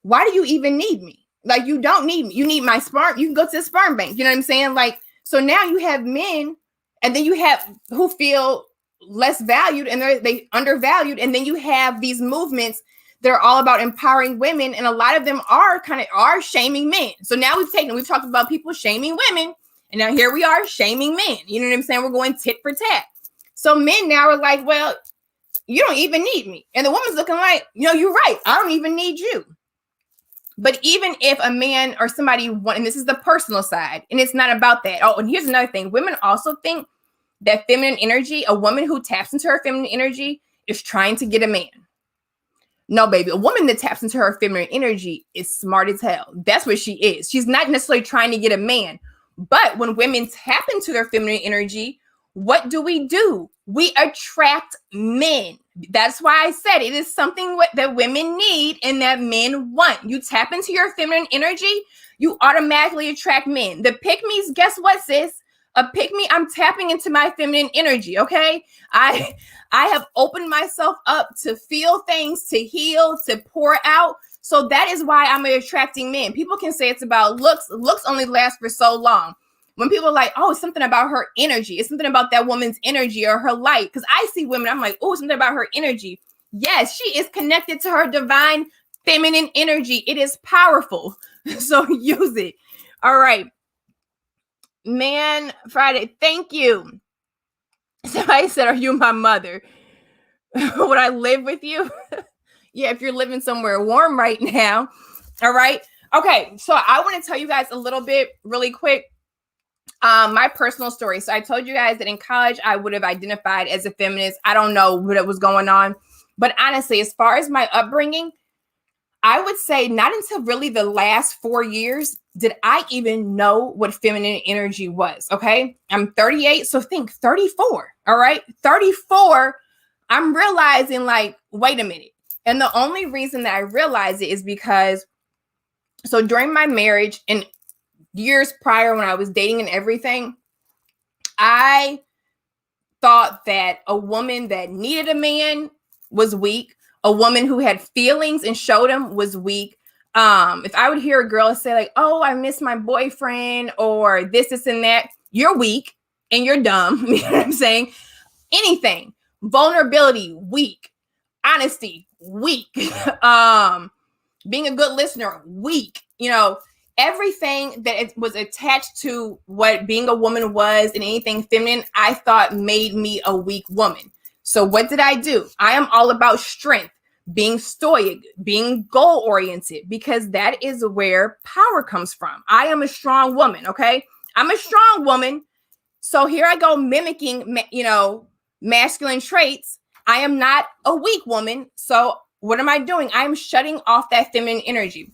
Why do you even need me? Like, you don't need me. You need my sperm. You can go to the sperm bank. You know what I'm saying? Like, so now you have men, and then you have who feel less valued and they undervalued. And then you have these movements that are all about empowering women. And a lot of them are shaming men. So now we've talked about people shaming women. And now here we are shaming men. You know what I'm saying? We're going tit for tat. So men now are like, well, you don't even need me. And the woman's looking like, you're right. I don't even need you. But even if a man or somebody and this is the personal side, and it's not about that. Oh, and here's another thing. Women also think that feminine energy, a woman who taps into her feminine energy is trying to get a man. No, baby. A woman that taps into her feminine energy is smart as hell. That's what she is. She's not necessarily trying to get a man. But when women tap into their feminine energy, what do? We attract men. That's why I said it is something that women need and that men want. You tap into your feminine energy, you automatically attract men. The pick-me's, guess what, sis? A pick-me, I'm tapping into my feminine energy, okay? I have opened myself up to feel things, to heal, to pour out. So that is why I'm attracting men. People can say it's about looks. Looks only last for so long. When people are like, oh, it's something about her energy. It's something about that woman's energy or her light. Because I see women, I'm like, oh, something about her energy. Yes, she is connected to her divine feminine energy. It is powerful. So use it. All right. Man Friday, thank you. Somebody said, are you my mother? Would I live with you? Yeah, if you're living somewhere warm right now. All right. Okay. So I want to tell you guys a little bit really quick. My personal story. So I told you guys that in college, I would have identified as a feminist. I don't know what was going on. But honestly, as far as my upbringing, I would say not until really the last 4 years did I even know what feminine energy was. Okay. I'm 38. So think 34. All right. 34. I'm realizing like, wait a minute. And the only reason that I realized it is because, so during my marriage and years prior when I was dating and everything, I thought that a woman that needed a man was weak. A woman who had feelings and showed them was weak. If I would hear a girl say like, oh, I miss my boyfriend or this, and that, you're weak and you're dumb. You know what I'm saying? Anything. Vulnerability, weak. Honesty, weak. Being a good listener, weak. Everything that was attached to what being a woman was and anything feminine, I thought made me a weak woman. So what did I do? I am all about strength, being stoic, being goal-oriented, because that is where power comes from. I am a strong woman, okay? I'm a strong woman. So here I go mimicking, masculine traits. I am not a weak woman. So what am I doing? I'm shutting off that feminine energy.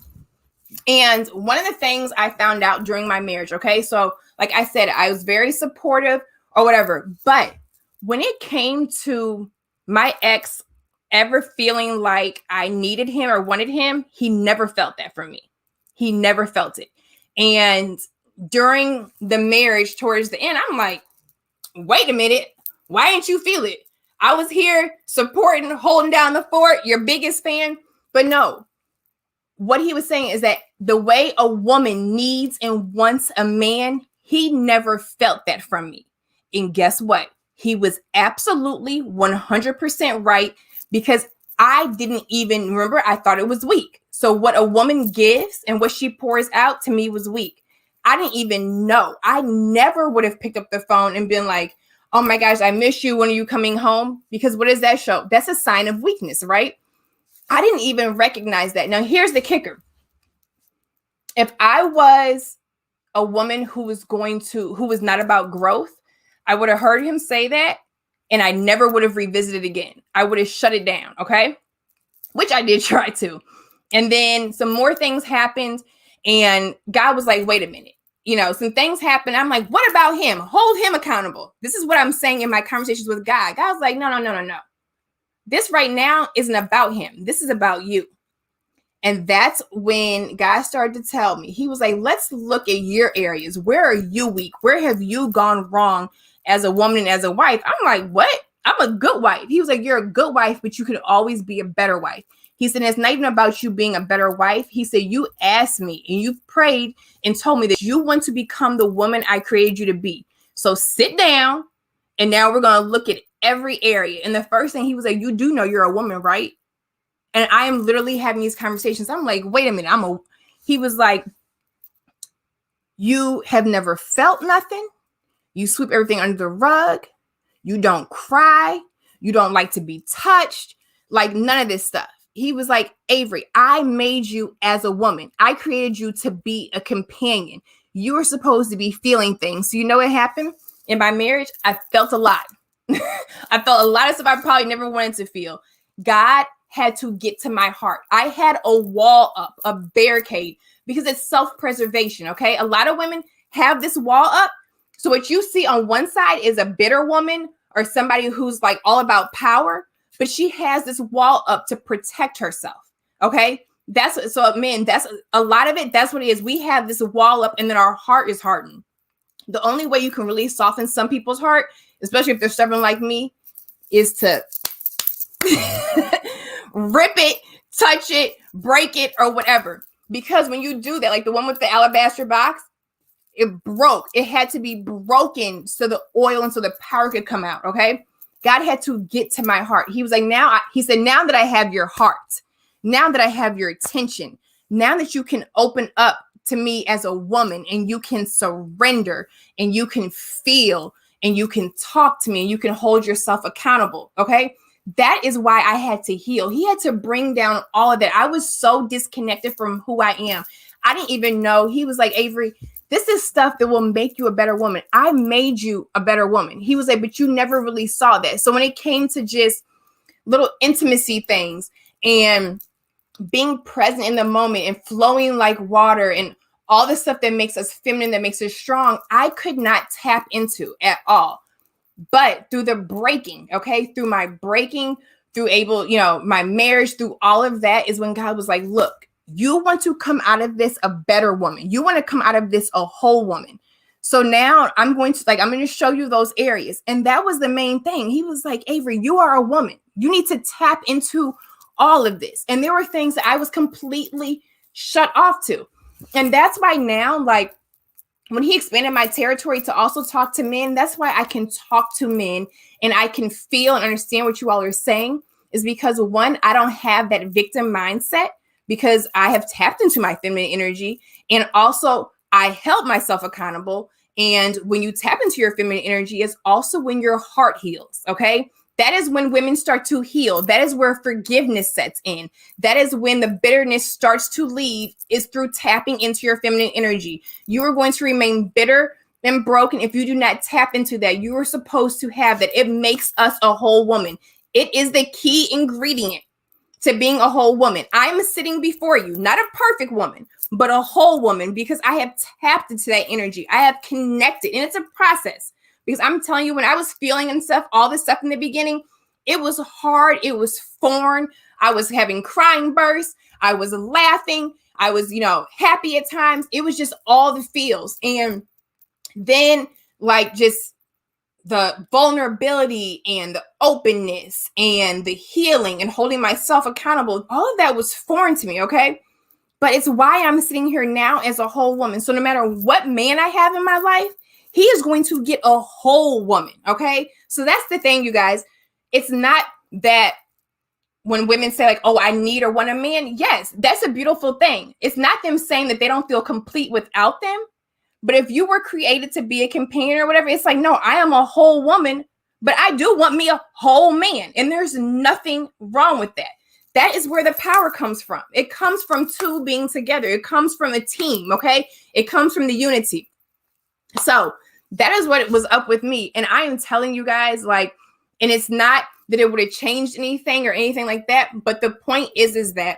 And one of the things I found out during my marriage, okay, so like I said, I was very supportive or whatever, but when it came to my ex ever feeling like I needed him or wanted him, he never felt that from me. He never felt it. And during the marriage towards the end, I'm like, wait a minute, why didn't you feel it? I was here supporting, holding down the fort, your biggest fan, but no. What he was saying is that the way a woman needs and wants a man, he never felt that from me. And guess what? He was absolutely 100% right, because I didn't even remember. I thought it was weak. So what a woman gives and what she pours out to me was weak. I didn't even know. I never would have picked up the phone and been like, oh my gosh, I miss you. When are you coming home? Because what does that show? That's a sign of weakness, right? I didn't even recognize that. Now, here's the kicker. If I was a woman who was not about growth, I would have heard him say that and I never would have revisited again. I would have shut it down, okay? Which I did try to. And then some more things happened and God was like, wait a minute. Some things happened. I'm like, what about him? Hold him accountable. This is what I'm saying in my conversations with God. God was like, no. This right now isn't about him. This is about you. And that's when God started to tell me, he was like, let's look at your areas. Where are you weak? Where have you gone wrong as a woman and as a wife? I'm like, what? I'm a good wife. He was like, you're a good wife, but you could always be a better wife. He said, it's not even about you being a better wife. He said, you asked me and you prayed and told me that you want to become the woman I created you to be. So sit down and now we're going to look at every area. And the first thing he was like, you do know you're a woman, right? And I am literally having these conversations. I'm like, wait a minute. He was like, you have never felt nothing. You sweep everything under the rug. You don't cry. You don't like to be touched. Like none of this stuff. He was like, Avery, I made you as a woman. I created you to be a companion. You were supposed to be feeling things. So you know what happened? In my marriage, I felt a lot. I felt a lot of stuff I probably never wanted to feel. God had to get to my heart. I had a wall up, a barricade, because it's self-preservation, okay? A lot of women have this wall up. So what you see on one side is a bitter woman or somebody who's like all about power, but she has this wall up to protect herself, okay? That's a lot of it. That's what it is. We have this wall up and then our heart is hardened. The only way you can really soften some people's heart, especially if they're stubborn like me, is to rip it, touch it, break it, or whatever. Because when you do that, like the one with the alabaster box, it broke. It had to be broken so the oil and so the power could come out, okay? God had to get to my heart. He was like, now that I have your heart, now that I have your attention, now that you can open up to me as a woman and you can surrender and you can feel and you can talk to me and you can hold yourself accountable, okay? That is why I had to heal. He had to bring down all of that. I was so disconnected from who I am. I didn't even know. He was like, Avery, this is stuff that will make you a better woman. I made you a better woman. He was like, but you never really saw that. So when it came to just little intimacy things and being present in the moment and flowing like water and all the stuff that makes us feminine, that makes us strong, I could not tap into at all. But through the breaking, okay, through my breaking, through my marriage, through all of that is when God was like, look, you want to come out of this a better woman. You want to come out of this a whole woman. So now I'm going to show you those areas. And that was the main thing. He was like, Avery, you are a woman. You need to tap into all of this. And there were things that I was completely shut off to. And that's why now, like, when he expanded my territory to also talk to men, that's why I can talk to men and I can feel and understand what you all are saying, is because one, I don't have that victim mindset because I have tapped into my feminine energy, and also I held myself accountable. And when you tap into your feminine energy, it's also when your heart heals, okay? That is when women start to heal. That is where forgiveness sets in. That is when the bitterness starts to leave, is through tapping into your feminine energy. You are going to remain bitter and broken if you do not tap into that. You are supposed to have that. It makes us a whole woman. It is the key ingredient to being a whole woman. I'm sitting before you, not a perfect woman, but a whole woman, because I have tapped into that energy. I have connected, and it's a process. Because I'm telling you, when I was feeling and stuff, all this stuff in the beginning, it was hard. It was foreign. I was having crying bursts. I was laughing. I was, happy at times. It was just all the feels. And then like just the vulnerability and the openness and the healing and holding myself accountable, all of that was foreign to me, okay? But it's why I'm sitting here now as a whole woman. So no matter what man I have in my life, he is going to get a whole woman, okay? So that's the thing, you guys. It's not that when women say like, oh, I need or want a man. Yes, that's a beautiful thing. It's not them saying that they don't feel complete without them, But if you were created to be a companion or whatever, it's like, no, I am a whole woman, but I do want me a whole man. And there's nothing wrong with that. That is where the power comes from. It comes from two being together. It comes from a team, okay? It comes from the unity. So that is what was up with me. And I am telling you guys, like, and it's not that it would have changed anything or anything like that. But the point is that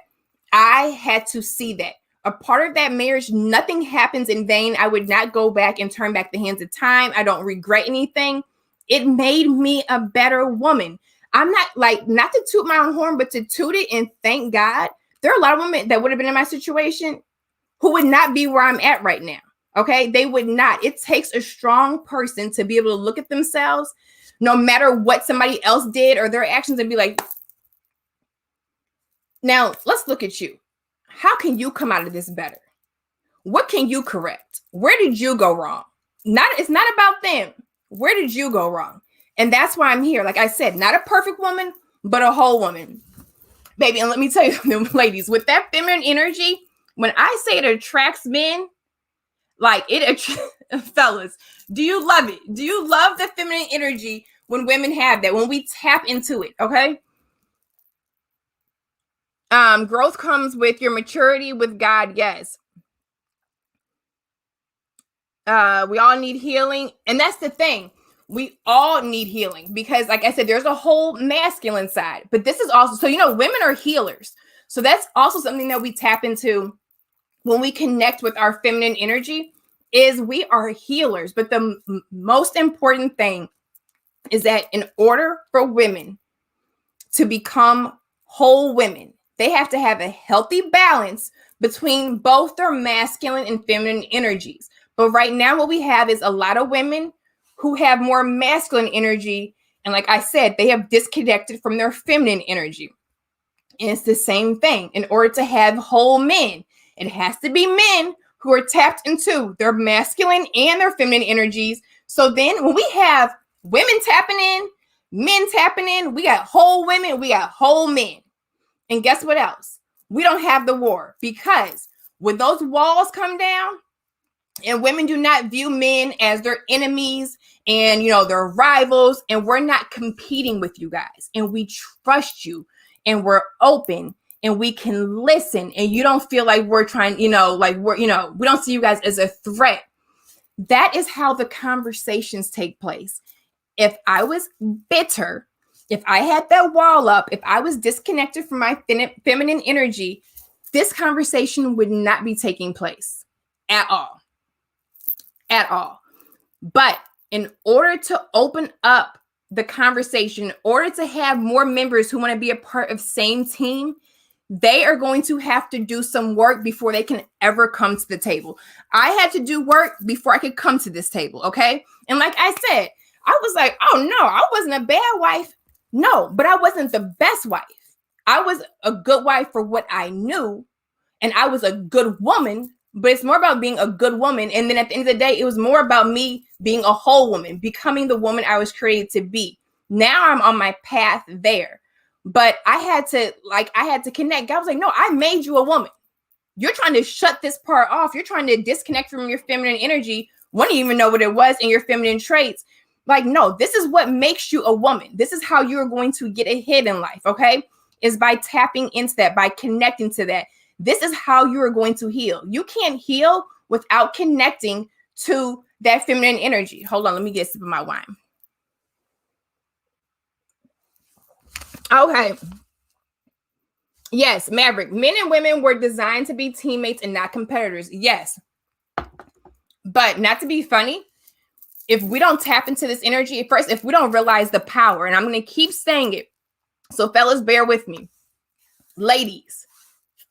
I had to see that. A part of that marriage, nothing happens in vain. I would not go back and turn back the hands of time. I don't regret anything. It made me a better woman. I'm not like, not to toot my own horn, but to toot it and thank God. There are a lot of women that would have been in my situation who would not be where I'm at right now. Okay. They would not. It takes a strong person to be able to look at themselves, no matter what somebody else did or their actions, and be like, now let's look at you. How can you come out of this better? What can you correct? Where did you go wrong? It's not about them. Where did you go wrong? And that's why I'm here. Like I said, not a perfect woman, but a whole woman. Baby, and let me tell you, ladies, with that feminine energy, when I say it attracts men, like fellas, do you love it? Do you love the feminine energy when women have that, when we tap into it, okay? Growth comes with your maturity with God, yes. We all need healing. And that's the thing. We all need healing because, like I said, there's a whole masculine side. But this is also, so, women are healers. So that's also something that we tap into when we connect with our feminine energy, is we are healers. But the most important thing is that in order for women to become whole women, they have to have a healthy balance between both their masculine and feminine energies. But right now, what we have is a lot of women who have more masculine energy. And like I said, they have disconnected from their feminine energy. And it's the same thing. In order to have whole men, it has to be men who are tapped into their masculine and their feminine energies. So then when we have women tapping in, men tapping in, we got whole women, we got whole men. And guess what else? We don't have the war, because when those walls come down and women do not view men as their enemies and, their rivals, and we're not competing with you guys, and we trust you, and we're open, and we can listen, and you don't feel like we're trying, we don't see you guys as a threat. That is how the conversations take place. If I was bitter, if I had that wall up, if I was disconnected from my feminine energy, this conversation would not be taking place at all. At all. But in order to open up the conversation, in order to have more members who want to be a part of same team, they are going to have to do some work before they can ever come to the table. I had to do work before I could come to this table, okay? And like I said, I was like, oh no, I wasn't a bad wife. No, but I wasn't the best wife. I was a good wife for what I knew, and I was a good woman, but it's more about being a good woman. And then at the end of the day, it was more about me being a whole woman, becoming the woman I was created to be. Now I'm on my path there. But I had to connect. God was like, no, I made you a woman. You're trying to shut this part off. You're trying to disconnect from your feminine energy. Wouldn't even know what it was in your feminine traits. Like, no, this is what makes you a woman. This is how you're going to get ahead in life, okay? Is by tapping into that, by connecting to that. This is how you are going to heal. You can't heal without connecting to that feminine energy. Hold on, let me get a sip of my wine. Okay. Yes, Maverick. Men and women were designed to be teammates and not competitors. Yes. But not to be funny, if we don't tap into this energy, first, if we don't realize the power, and I'm going to keep saying it, so fellas, bear with me. Ladies,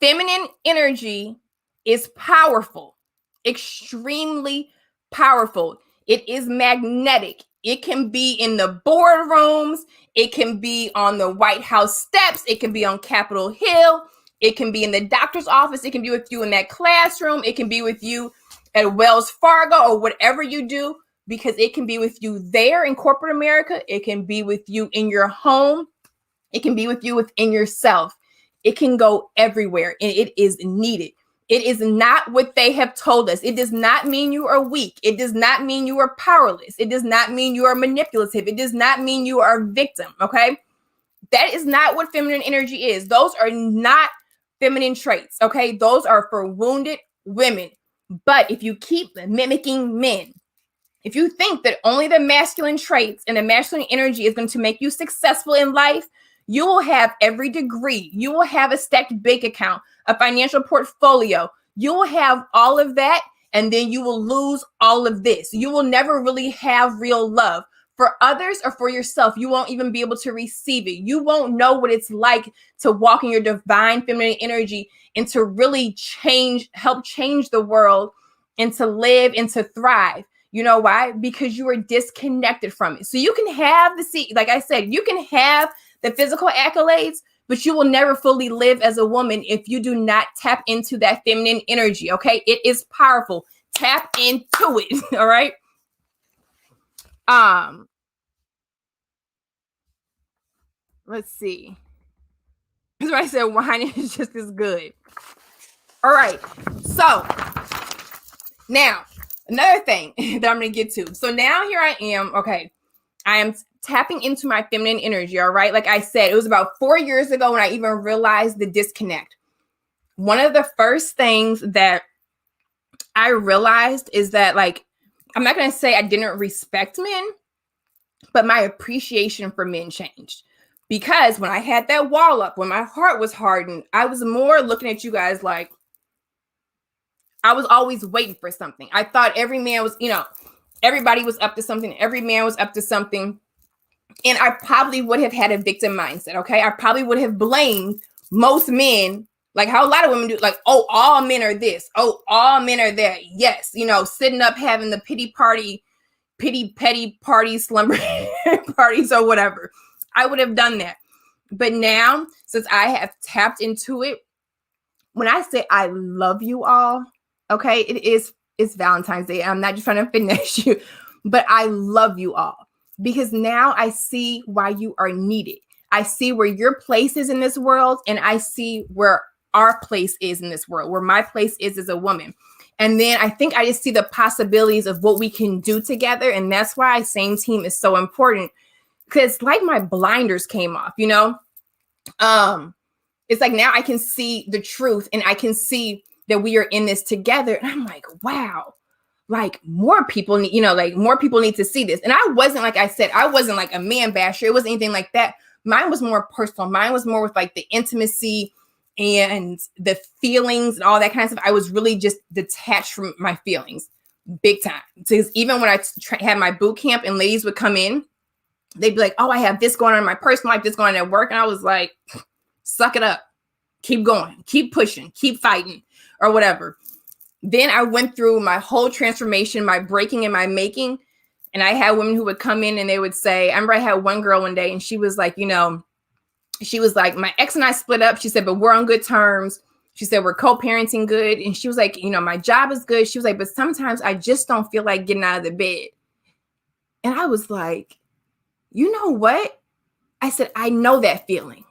feminine energy is powerful, extremely powerful. It is magnetic. It can be in the boardrooms. It can be on the White House steps. It can be on Capitol Hill. It can be in the doctor's office. It can be with you in that classroom. It can be with you at Wells Fargo or whatever you do, because it can be with you there in corporate America. It can be with you in your home. It can be with you within yourself. It can go everywhere, and it is needed. It is not what they have told us. It does not mean you are weak. It does not mean you are powerless. It does not mean you are manipulative. It does not mean you are a victim, okay? That is not what feminine energy is. Those are not feminine traits, okay? Those are for wounded women. But if you keep mimicking men, if you think that only the masculine traits and the masculine energy is going to make you successful in life, you will have every degree. You will have a stacked bank account, a financial portfolio. You will have all of that, and then you will lose all of this. You will never really have real love for others or for yourself. You won't even be able to receive it. You won't know what it's like to walk in your divine feminine energy and to really help change the world and to live and to thrive. You know why? Because you are disconnected from it. So you can have like I said, you can have the physical accolades, but you will never fully live as a woman if you do not tap into that feminine energy. Okay. It is powerful. Tap into it. All right. Let's see. That's why I said wine is just as good. All right. So now, another thing that I'm going to get to. So now here I am. Okay. I am tapping into my feminine energy. All right. Like I said, it was about 4 years ago when I even realized the disconnect. One of the first things that I realized is that, like, I'm not going to say I didn't respect men, but my appreciation for men changed. Because when I had that wall up, when my heart was hardened, I was more looking at you guys like I was always waiting for something. I thought every man was, everybody was up to something. Every man was up to something. And I probably would have had a victim mindset, okay? I probably would have blamed most men, like how a lot of women do, like, oh, all men are this. Oh, all men are that. Yes, sitting up having the petty party slumber parties or whatever. I would have done that. But now, since I have tapped into it, when I say I love you all, okay, it's Valentine's Day. I'm not just trying to finish you, but I love you all because now I see why you are needed. I see where your place is in this world, and I see where our place is in this world, where my place is as a woman. And then I think I just see the possibilities of what we can do together. And that's why Same Team is so important. Because like my blinders came off, it's like now I can see the truth and I can see that we are in this together. And I'm like, wow, like more people need, more people need to see this. And I wasn't, like I said, I wasn't like a man basher. It wasn't anything like that. Mine was more personal. Mine was more with like the intimacy and the feelings and all that kind of stuff. I was really just detached from my feelings big time. Because even when I had my boot camp and ladies would come in, they'd be like, oh, I have this going on in my personal life, this going on at work. And I was like, suck it up. Keep going. Keep pushing. Keep fighting or whatever. Then I went through my whole transformation, my breaking and my making. And I had women who would come in and they would say, I remember I had one girl one day and she was like, my ex and I split up. She said, but we're on good terms. She said, we're co-parenting good. And she was like, my job is good. She was like, but sometimes I just don't feel like getting out of the bed. And I was like, you know what? I said, I know that feeling.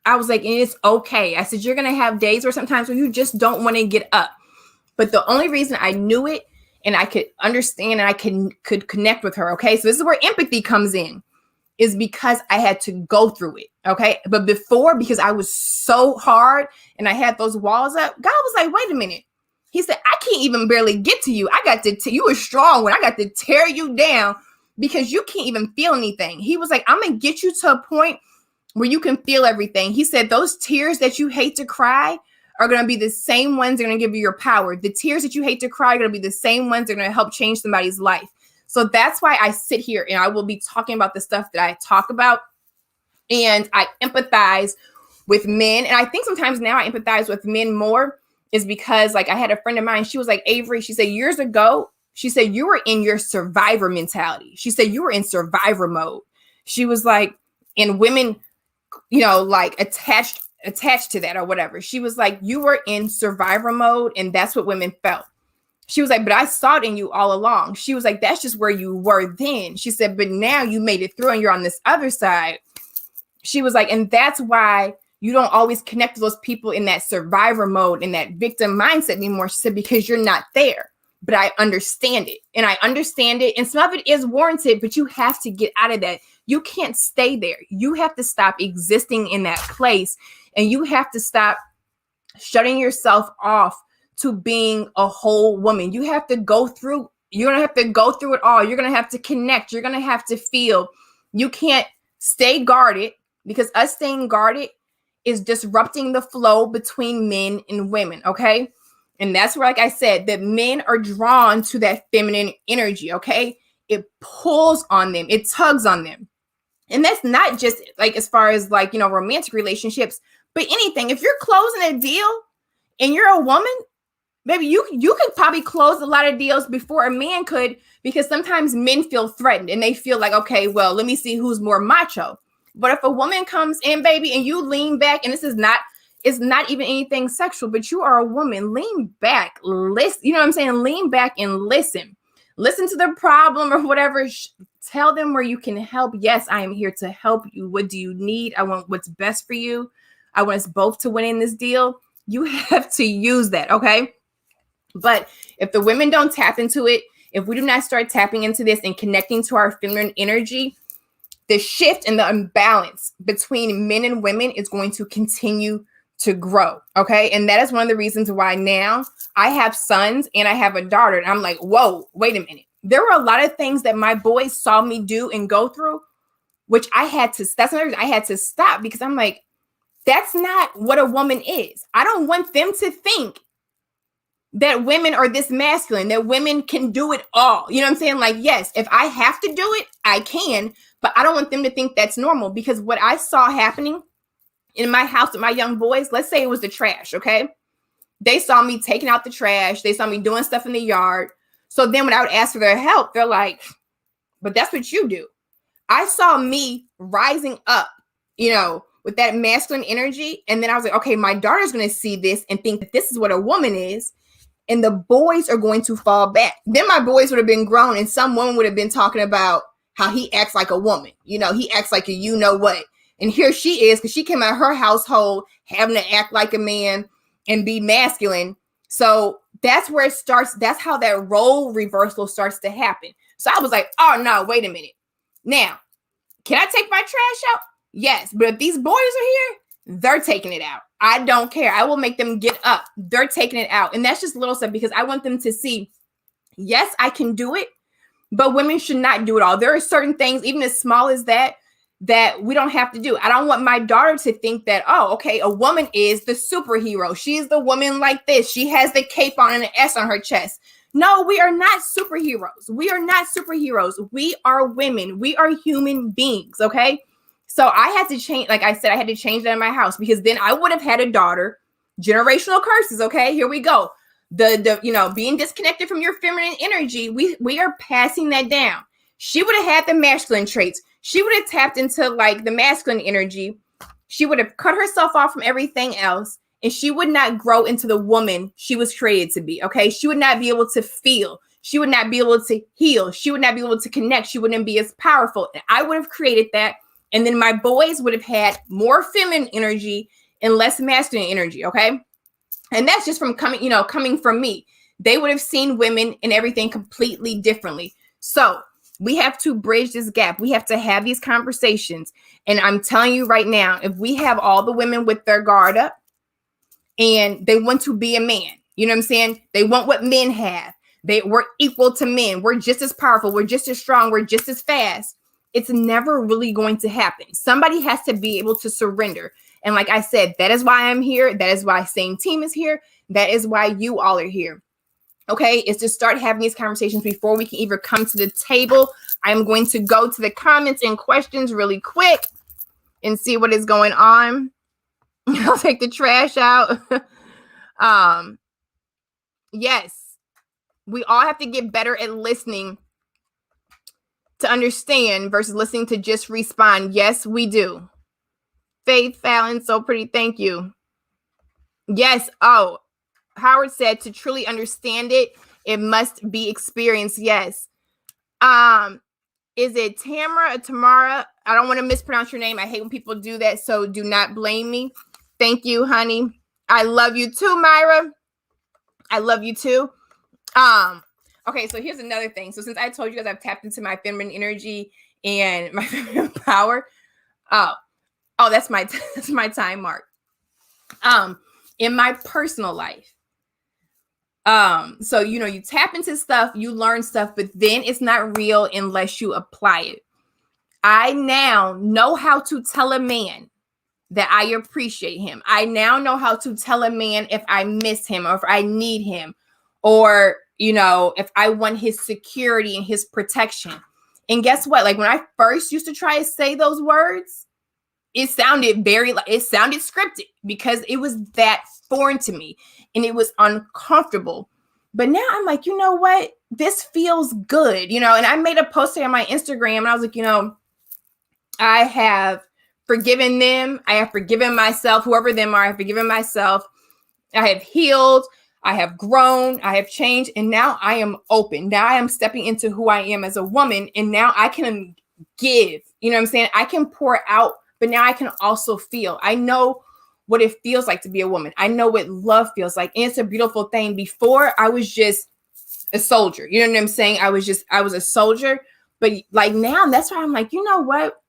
I was like, and it's okay. I said, you're going to have days or sometimes where you just don't want to get up. But the only reason I knew it and I could understand and I could connect with her. Okay. So this is where empathy comes in, is because I had to go through it. Okay. But before, because I was so hard and I had those walls up, God was like, wait a minute. He said, I can't even barely get to you. I got to, you were strong when I got to tear you down because you can't even feel anything. He was like, I'm going to get you to a point where you can feel everything. He said, those tears that you hate to cry are going to be the same ones that are going to give you your power. The tears that you hate to cry are going to be the same ones that are going to help change somebody's life. So that's why I sit here and I will be talking about the stuff that I talk about. And I empathize with men. And I think sometimes now I empathize with men more is because, like, I had a friend of mine, she was like, Avery, she said, years ago, she said, you were in your survivor mentality. She said, you were in survivor mode. She was like, and women, like attached to that or whatever. She was like, you were in survivor mode and that's what women felt. She was like, but I saw it in you all along. She was like, that's just where you were then. She said, but now you made it through and you're on this other side. She was like, and that's why you don't always connect to those people in that survivor mode, in that victim mindset anymore. She said, because you're not there. But I understand it. And I understand it. And some of it is warranted, but you have to get out of that. You can't stay there. You have to stop existing in that place. And you have to stop shutting yourself off to being a whole woman. You have to go through, you're going to have to go through it all. You're going to have to connect. You're going to have to feel. You can't stay guarded, because us staying guarded is disrupting the flow between men and women, okay? And that's where, like I said, that men are drawn to that feminine energy, okay? It pulls on them. It tugs on them. And that's not just like as far as like, romantic relationships, but anything. If you're closing a deal and you're a woman, maybe you could probably close a lot of deals before a man could, because sometimes men feel threatened and they feel like, okay, well, let me see who's more macho. But if a woman comes in, baby, and you lean back, and it's not even anything sexual, but you are a woman, lean back, listen, you know what I'm saying? Lean back and listen to the problem or whatever. Tell them where you can help. Yes, I am here to help you. What do you need? I want what's best for you. I want us both to win in this deal. You have to use that, okay? But if the women don't tap into it, if we do not start tapping into this and connecting to our feminine energy, the shift and the imbalance between men and women is going to continue to grow, okay? And that is one of the reasons why now I have sons and I have a daughter. And I'm like, whoa, wait a minute. There were a lot of things that my boys saw me do and go through, which that's another reason I had to stop, because I'm like, that's not what a woman is. I don't want them to think that women are this masculine, that women can do it all. You know what I'm saying? Like, yes, if I have to do it, I can, but I don't want them to think that's normal, because what I saw happening in my house with my young boys, let's say it was the trash, okay? They saw me taking out the trash. They saw me doing stuff in the yard. So then when I would ask for their help, they're like, but that's what you do. I saw me rising up, with that masculine energy. And then I was like, okay, my daughter's going to see this and think that this is what a woman is. And the boys are going to fall back. Then my boys would have been grown, and some woman would have been talking about how he acts like a woman. He acts like a you-know-what. And here she is, because she came out of her household having to act like a man and be masculine. So that's where it starts. That's how that role reversal starts to happen. So I was like, oh, no, wait a minute. Now, can I take my trash out? Yes. But if these boys are here, they're taking it out. I don't care. I will make them get up. They're taking it out. And that's just little stuff, because I want them to see, yes, I can do it, but women should not do it all. There are certain things, even as small as that we don't have to do. I don't want my daughter to think that, oh, okay, a woman is the superhero. She's the woman like this. She has the cape on and an S on her chest. No, we are not superheroes. We are not superheroes. We are women. We are human beings, okay? So I had to change, like I said, I had to change that in my house, because then I would have had a daughter. Generational curses, okay? Here we go. The being disconnected from your feminine energy, we are passing that down. She would have had the masculine traits. She would have tapped into like the masculine energy. She would have cut herself off from everything else, and she would not grow into the woman she was created to be, okay? She would not be able to feel. She would not be able to heal. She would not be able to connect. She wouldn't be as powerful. And I would have created that. And then my boys would have had more feminine energy and less masculine energy, okay? And that's just from coming from me. They would have seen women and everything completely differently. So we have to bridge this gap. We have to have these conversations. And I'm telling you right now, if we have all the women with their guard up and they want to be a man, you know what I'm saying? They want what men have. We're equal to men. We're just as powerful. We're just as strong. We're just as fast. It's never really going to happen. Somebody has to be able to surrender. And like I said, that is why I'm here. That is why Same Team is here. That is why you all are here. Okay, is to start having these conversations before we can even come to the table. I'm going to go to the comments and questions really quick and see what is going on. I'll take the trash out. Yes, we all have to get better at listening to understand versus listening to just respond. Yes, we do. Faith Fallon, so pretty. Thank you. Yes. Oh, Howard said to truly understand it, it must be experienced. Yes. Is it Tamara or Tamara? I don't want to mispronounce your name. I hate when people do that, so do not blame me. Thank you, honey. I love you too, Myra. I love you too. Okay, so here's another thing. So since I told you guys I've tapped into my feminine energy and my feminine power, oh, that's my time mark. In my personal life. So you tap into stuff, you learn stuff, but then it's not real unless you apply it. I now know how to tell a man that I appreciate him. I now know how to tell a man if I miss him or if I need him, or if I want his security and his protection. And guess what? Like when I first used to try to say those words, it sounded scripted because it was that foreign to me and it was uncomfortable. But now I'm like, you know what? This feels good, and I made a post on my Instagram and I was like, I have forgiven them. I have forgiven myself, whoever them are. I have forgiven myself. I have healed. I have grown. I have changed. And now I am open. Now I am stepping into who I am as a woman. And now I can give, you know what I'm saying? I can pour out, but now I can also feel. I know what it feels like to be a woman. I know what love feels like. And it's a beautiful thing. Before I was just a soldier. You know what I'm saying? I was a soldier. But like now, that's why I'm like, you know what?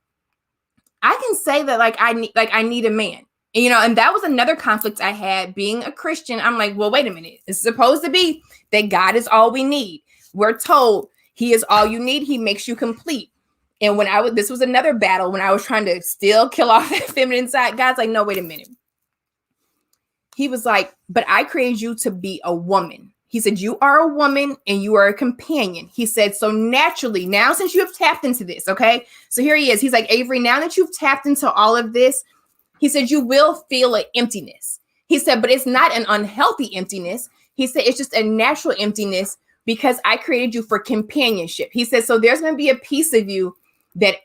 I can say that I need a man. And that was another conflict I had being a Christian. I'm like, well, wait a minute. It's supposed to be that God is all we need. We're told he is all you need. He makes you complete. And this was another battle when I was trying to still kill off that feminine side. God's like, no, wait a minute. He was like, but I created you to be a woman. He said, you are a woman and you are a companion. He said, so naturally, now since you have tapped into this, okay? So here he is. He's like, Avery, now that you've tapped into all of this, he said, you will feel an emptiness. He said, but it's not an unhealthy emptiness. He said, it's just a natural emptiness because I created you for companionship. He said, so there's going to be a piece of you that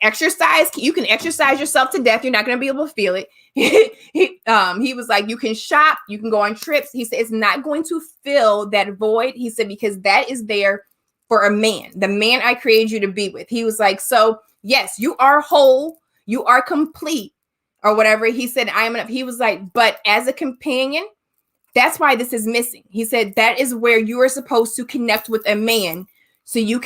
you can exercise yourself to death. You're not going to be able to feel it. He was like, you can shop, you can go on trips. He said, it's not going to fill that void. He said, because that is there for a man, the man I created you to be with. He was like, so yes, you are whole, you are complete or whatever. He said, he was like, but as a companion, that's why this is missing. He said, that is where you are supposed to connect with a man. So we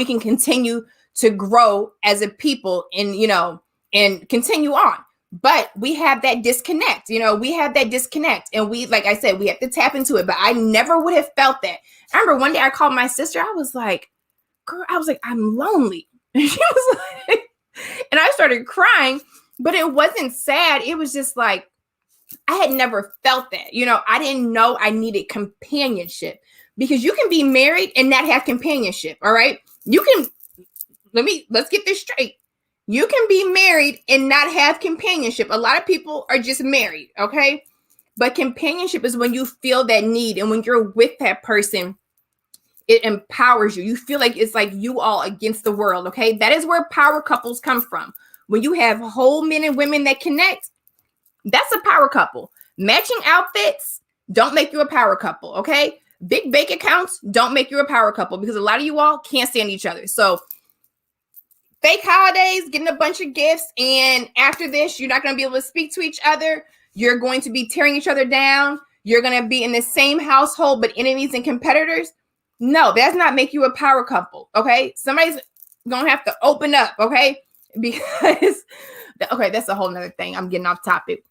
can continue to grow as a people and continue on. But we have that disconnect, and we, like I said, we have to tap into it, but I never would have felt that. I remember one day I called my sister. I was like, girl, I'm lonely. And she was like, and I started crying, but it wasn't sad. It was just like, I had never felt that, I didn't know I needed companionship because you can be married and not have companionship. All right. Let's get this straight. You can be married and not have companionship. A lot of people are just married, okay? But companionship is when you feel that need, and when you're with that person, it empowers you. You feel like it's like you all against the world, okay? That is where power couples come from. When you have whole men and women that connect, that's a power couple. Matching outfits don't make you a power couple, okay? Big bank accounts don't make you a power couple because a lot of you all can't stand each other. So fake holidays, getting a bunch of gifts, and after this, you're not going to be able to speak to each other. You're going to be tearing each other down. You're going to be in the same household, but enemies and competitors. No, that does not make you a power couple, okay? Somebody's going to have to open up, okay? Because, okay, that's a whole nother thing. I'm getting off topic.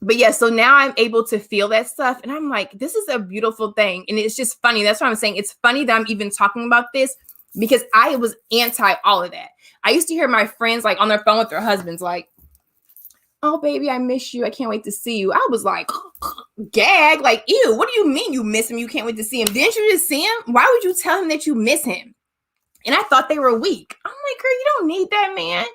But yeah, so now I'm able to feel that stuff, and I'm like, this is a beautiful thing, and it's just funny. That's what I'm saying. It's funny that I'm even talking about this because I was anti all of that. I used to hear my friends like on their phone with their husbands like, oh, baby, I miss you. I can't wait to see you. I was like, gag, like, ew, what do you mean you miss him? You can't wait to see him. Didn't you just see him? Why would you tell him that you miss him? And I thought they were weak. I'm like, girl, you don't need that man.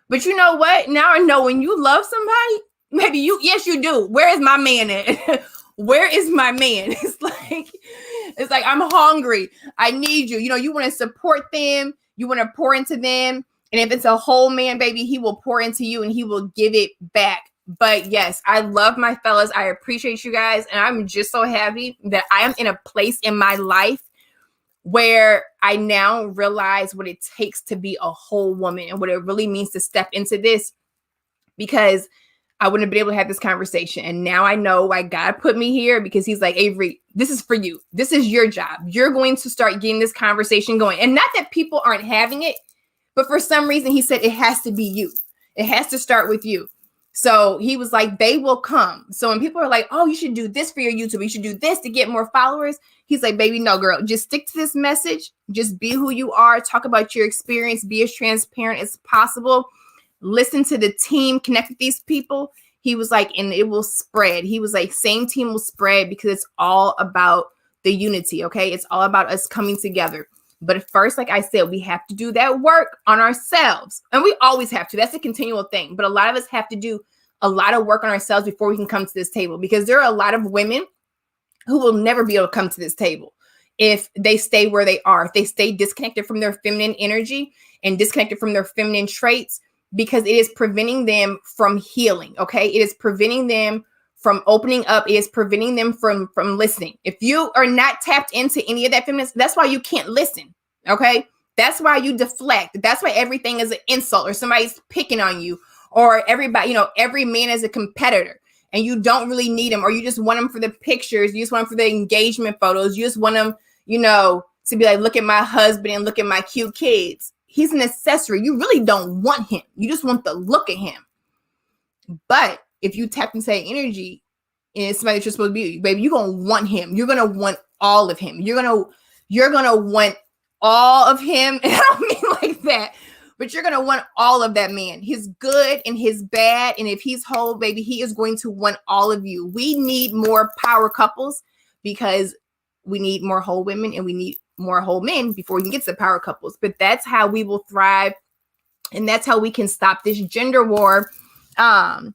But you know what? Now I know when you love somebody, maybe yes, you do. Where is my man at? Where is my man? It's like, I'm hungry. I need you. You want to support them. You want to pour into them. And if it's a whole man, baby, he will pour into you and he will give it back. But yes, I love my fellas. I appreciate you guys. And I'm just so happy that I am in a place in my life where I now realize what it takes to be a whole woman and what it really means to step into this. Because I wouldn't have been able to have this conversation. And now I know why God put me here, because he's like, Avery, this is for you. This is your job. You're going to start getting this conversation going. And not that people aren't having it, but for some reason he said it has to be you. It has to start with you. So he was like, they will come. So when people are like, oh, you should do this for your YouTube, you should do this to get more followers. He's like, baby, no, girl, just stick to this message. Just be who you are. Talk about your experience. Be as transparent as possible. Listen to the team. Connect with these people. He was like, and it will spread. He was like, same team will spread, because it's all about the unity. Okay. It's all about us coming together. But at first, like I said, we have to do that work on ourselves. And we always have to. That's a continual thing. But a lot of us have to do a lot of work on ourselves before we can come to this table, because there are a lot of women who will never be able to come to this table if they stay where they are, if they stay disconnected from their feminine energy and disconnected from their feminine traits, because it is preventing them from healing. Okay. It is preventing them from opening up. It is preventing them from listening. If you are not tapped into any of that feminine, that's why you can't listen. Okay. That's why you deflect. That's why everything is an insult, or somebody's picking on you, or everybody, every man is a competitor, and you don't really need them, or you just want them for the pictures. You just want them for the engagement photos. You just want them, to be like, look at my husband and look at my cute kids. He's an accessory. You really don't want him. You just want the look at him. But if you tap into that energy and it's somebody that you're supposed to be, baby, you're going to want him. You're going to want all of him. You're going to want all of him. And I don't mean like that, but you're going to want all of that man, his good and his bad. And if he's whole, baby, he is going to want all of you. We need more power couples, because we need more whole women, and we need more whole men before we can get to power couples. But that's how we will thrive. And that's how we can stop this gender war. Mara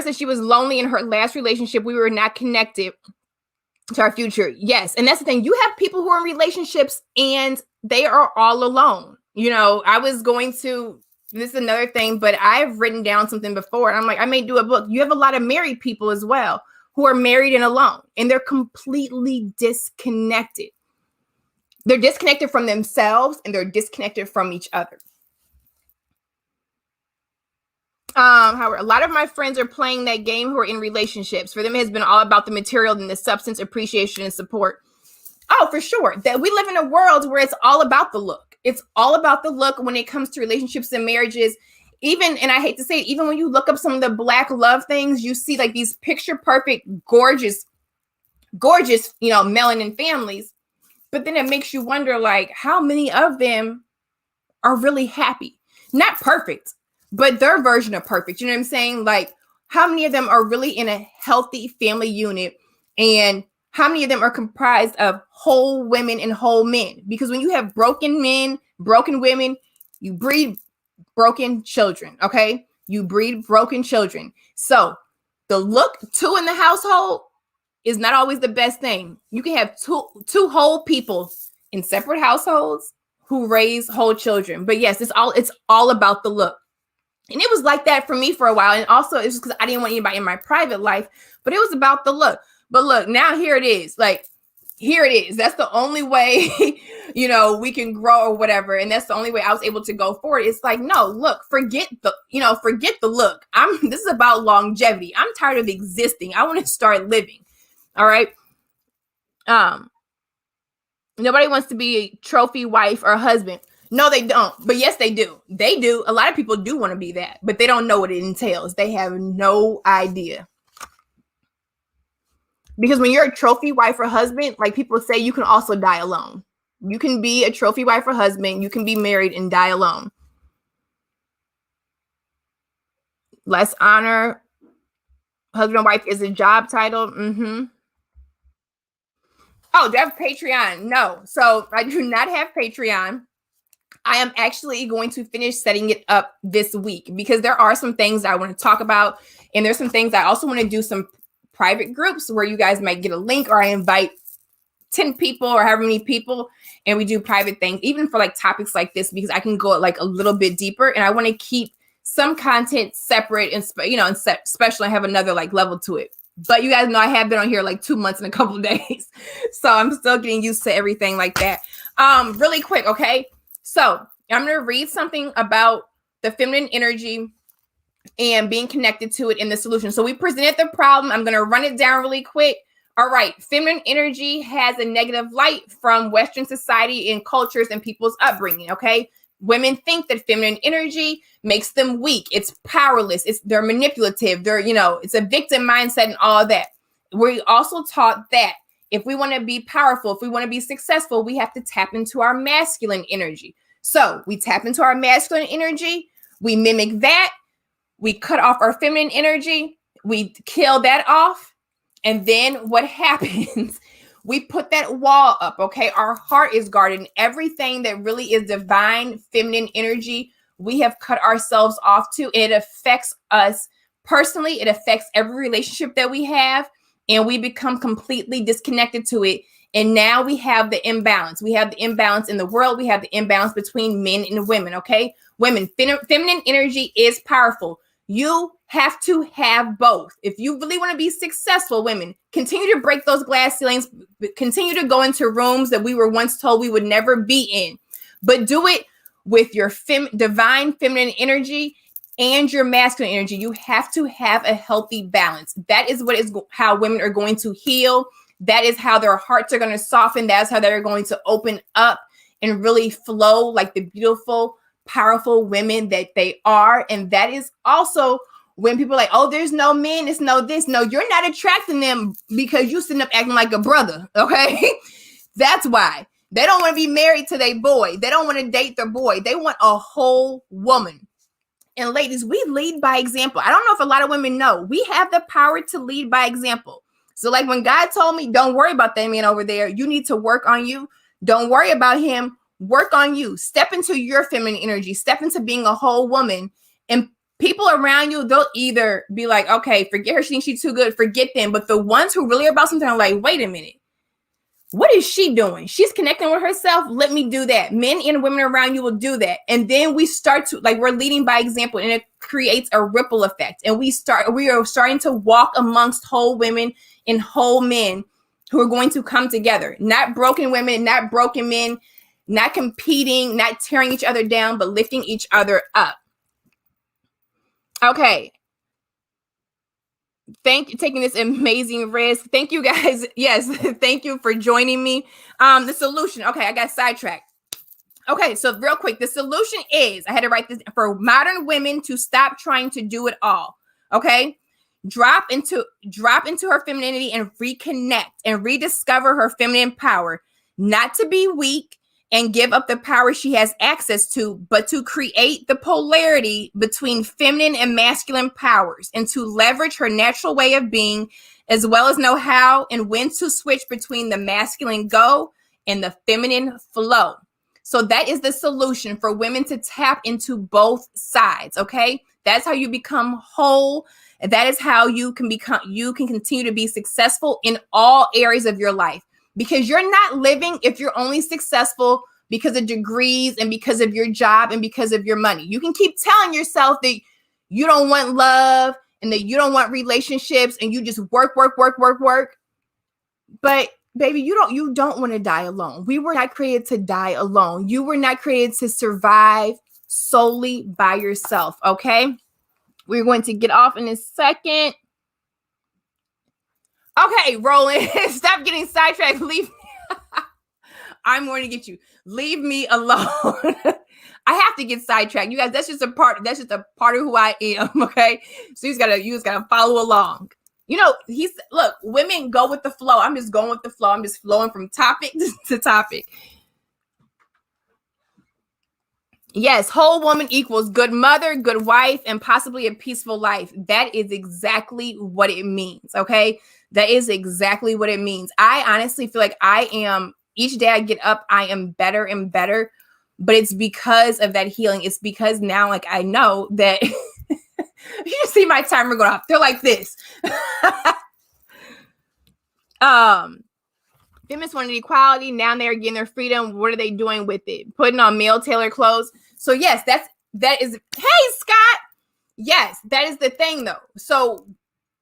said she was lonely in her last relationship. We were not connected to our future. Yes. And that's the thing. You have people who are in relationships and they are all alone. I was going to, this is another thing, but I've written down something before, and I'm like, I may do a book. You have a lot of married people as well who are married and alone, and they're completely disconnected. They're disconnected from themselves, and they're disconnected from each other. However, a lot of my friends are playing that game who are in relationships. For them, it has been all about the material and the substance, appreciation, and support. Oh, for sure. That we live in a world where it's all about the look. It's all about the look when it comes to relationships and marriages. Even, and I hate to say it, even when you look up some of the Black love things, you see like these picture perfect, gorgeous, melanin families. But then it makes you wonder, like, how many of them are really happy? Not perfect, but their version of perfect. You know what I'm saying? Like, how many of them are really in a healthy family unit? And how many of them are comprised of whole women and whole men? Because when you have broken men, broken women, you breed broken children. Okay. You breed broken children. So the look two in the household is not always the best thing. You can have two whole people in separate households who raise whole children. But yes, it's all about the look. And it was like that for me for a while. And also it's just because I didn't want anybody in my private life, but it was about the look. But look, now here it is. Like, here it is. That's the only way, we can grow or whatever. And that's the only way I was able to go forward. It's like, no, look, forget the look. This is about longevity. I'm tired of existing. I want to start living. All right. Nobody wants to be a trophy wife or husband. No, they don't. But yes, they do. They do. A lot of people do want to be that, but they don't know what it entails. They have no idea. Because when you're a trophy wife or husband, like people say, you can also die alone. You can be a trophy wife or husband. You can be married and die alone. Less honor. Husband and wife is a job title. Mm-hmm. Oh, do I have Patreon? No. So I do not have Patreon. I am actually going to finish setting it up this week because there are some things I want to talk about. And there's some things I also want to do some private groups where you guys might get a link, or I invite 10 people or however many people, and we do private things, even for like topics like this, because I can go like a little bit deeper, and I want to keep some content separate and special and have another like level to it. But you guys know I have been on here like 2 months and a couple of days, so I'm still getting used to everything like that. Really quick, okay? So I'm going to read something about the feminine energy and being connected to it in the solution. So we presented the problem. I'm going to run it down really quick. All right. Feminine energy has a negative light from Western society and cultures and people's upbringing. Okay. Women think that feminine energy makes them weak. It's powerless. They're manipulative. It's a victim mindset and all of that. We also taught that if we want to be powerful, if we want to be successful, we have to tap into our masculine energy. So we tap into our masculine energy. We mimic that. We cut off our feminine energy. We kill that off. And then what happens? We put that wall up, okay? Our heart is guarded. And everything that really is divine feminine energy, we have cut ourselves off to. It affects us personally. It affects every relationship that we have. And we become completely disconnected to it. And now we have the imbalance. We have the imbalance in the world. We have the imbalance between men and women, okay? Women, feminine energy is powerful. You have to have both. If you really want to be successful, women, continue to break those glass ceilings, continue to go into rooms that we were once told we would never be in, but do it with your divine feminine energy and your masculine energy. You have to have a healthy balance. That is how women are going to heal. That is how their hearts are going to soften. That's how they're going to open up and really flow like the beautiful, powerful women that they are. And that is also when people are like, oh, there's no men, it's no this. No, you're not attracting them because you sitting up acting like a brother, okay? That's why. They don't want to be married to their boy. They don't want to date their boy. They want a whole woman. And ladies, we lead by example. I don't know if a lot of women know. We have the power to lead by example. So like when God told me, don't worry about that man over there. You need to work on you. Don't worry about him. Work on you. Step into your feminine energy. Step into being a whole woman. And people around you, they'll either be like, okay, forget her. She thinks she's too good. Forget them. But the ones who really are about something are like, wait a minute. What is she doing? She's connecting with herself. Let me do that. Men and women around you will do that. And then we start to, like, we're leading by example, and it creates a ripple effect. And we are starting to walk amongst whole women and whole men who are going to come together. Not broken women, not broken men, not competing, not tearing each other down, but lifting each other up. Okay. Thank you, taking this amazing risk. Thank you guys. Yes, thank you for joining me. The solution. Okay, I got sidetracked. Okay, so real quick, the solution is, I had to write this, for modern women to stop trying to do it all. Okay, drop into her femininity and reconnect and rediscover her feminine power. Not to be weak and give up the power she has access to, but to create the polarity between feminine and masculine powers, and to leverage her natural way of being, as well as know how and when to switch between the masculine go and the feminine flow. So that is the solution for women, to tap into both sides. Okay. That's how you become whole. That is how you can continue to be successful in all areas of your life. Because you're not living if you're only successful because of degrees and because of your job and because of your money. You can keep telling yourself that you don't want love and that you don't want relationships and you just work. But baby, you don't want to die alone. We were not created to die alone. You were not created to survive solely by yourself. Okay. We're going to get off in a second. Okay, Roland, stop getting sidetracked. Leave me. I'm going to get you. Leave me alone. I have to get sidetracked. You guys, that's just a part of who I am. Okay. So you just gotta follow along. Look, women go with the flow. I'm just going with the flow. I'm just flowing from topic to topic. Yes, whole woman equals good mother, good wife, and possibly a peaceful life. That is exactly what it means, okay? That is exactly what it means. I honestly feel like each day I get up, I am better and better, but it's because of that healing. It's because now, like, I know that you see my timer going off. They're like this. Feminists wanted equality. Now they're getting their freedom. What are they doing with it? Putting on male tailored clothes. So yes, that is. Hey, Scott. Yes, that is the thing, though. So